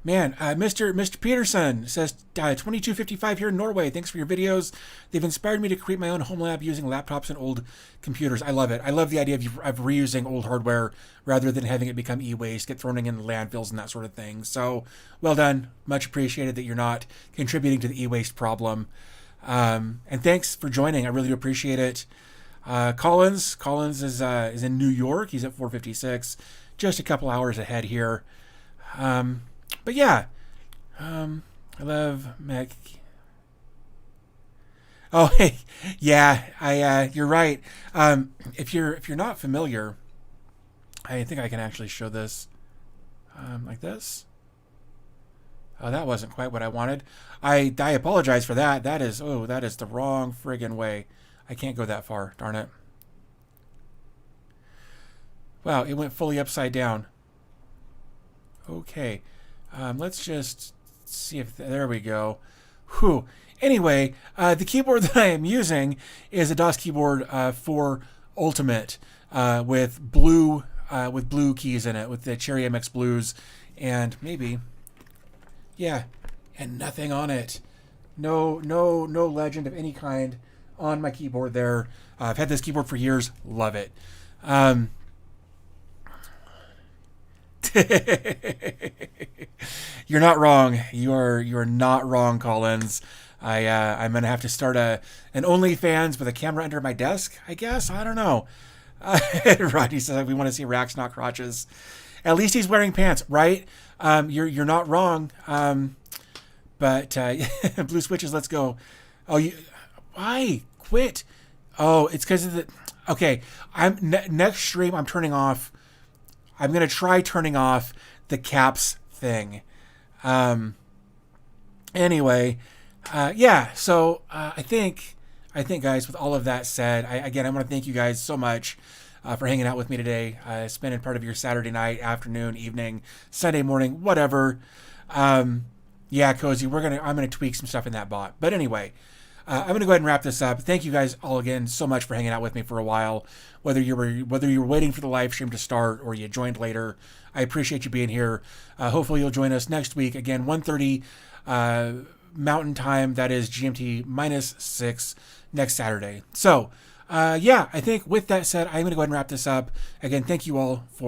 Mr. Peterson says 2255 here in Norway. Thanks for your videos. They've inspired me to create my own home lab using laptops and old computers. I love it. I love the idea of reusing old hardware rather than having it become e-waste, get thrown in landfills and that sort of thing. So well done. Much appreciated that you're not contributing to the e-waste problem. And thanks for joining. I really do appreciate it. Collins is in New York. He's at 4:56, just a couple hours ahead here. But yeah, I love Mac. Oh, hey, yeah, you're right. If you're not familiar, I think I can actually show this, like this. Oh, that wasn't quite what I wanted. I apologize for that. That is the wrong friggin' way. I can't go that far. Darn it. Wow, it went fully upside down. Okay. Let's just see if there we go. Whew. Anyway, the keyboard that I am using is a DOS keyboard for Ultimate with blue keys in it, with the Cherry MX Blues, and maybe, yeah, and nothing on it. No legend of any kind on my keyboard there. I've had this keyboard for years. Love it. You're not wrong. You're not wrong, Collins. I'm gonna have to start an OnlyFans with a camera under my desk, I guess. I don't know. Rodney says we want to see racks, not crotches. At least he's wearing pants, right? You're not wrong. But blue switches. Let's go. Oh, why quit? Oh, it's because of the. Okay, next stream. I'm turning off. I'm gonna try turning off the caps thing. Anyway, yeah. So I think guys, with all of that said, I want to thank you guys so much for hanging out with me today, spending part of your Saturday night, afternoon, evening, Sunday morning, whatever. Yeah, Cozy, I'm gonna tweak some stuff in that bot. But anyway, I'm gonna go ahead and wrap this up. Thank you guys all again so much for hanging out with me for a while. Whether you were waiting for the live stream to start or you joined later, I appreciate you being here. Hopefully you'll join us next week again, 1:30 Mountain Time. That is GMT -6 next Saturday. So yeah, I think with that said, I'm gonna go ahead and wrap this up. Again, thank you all for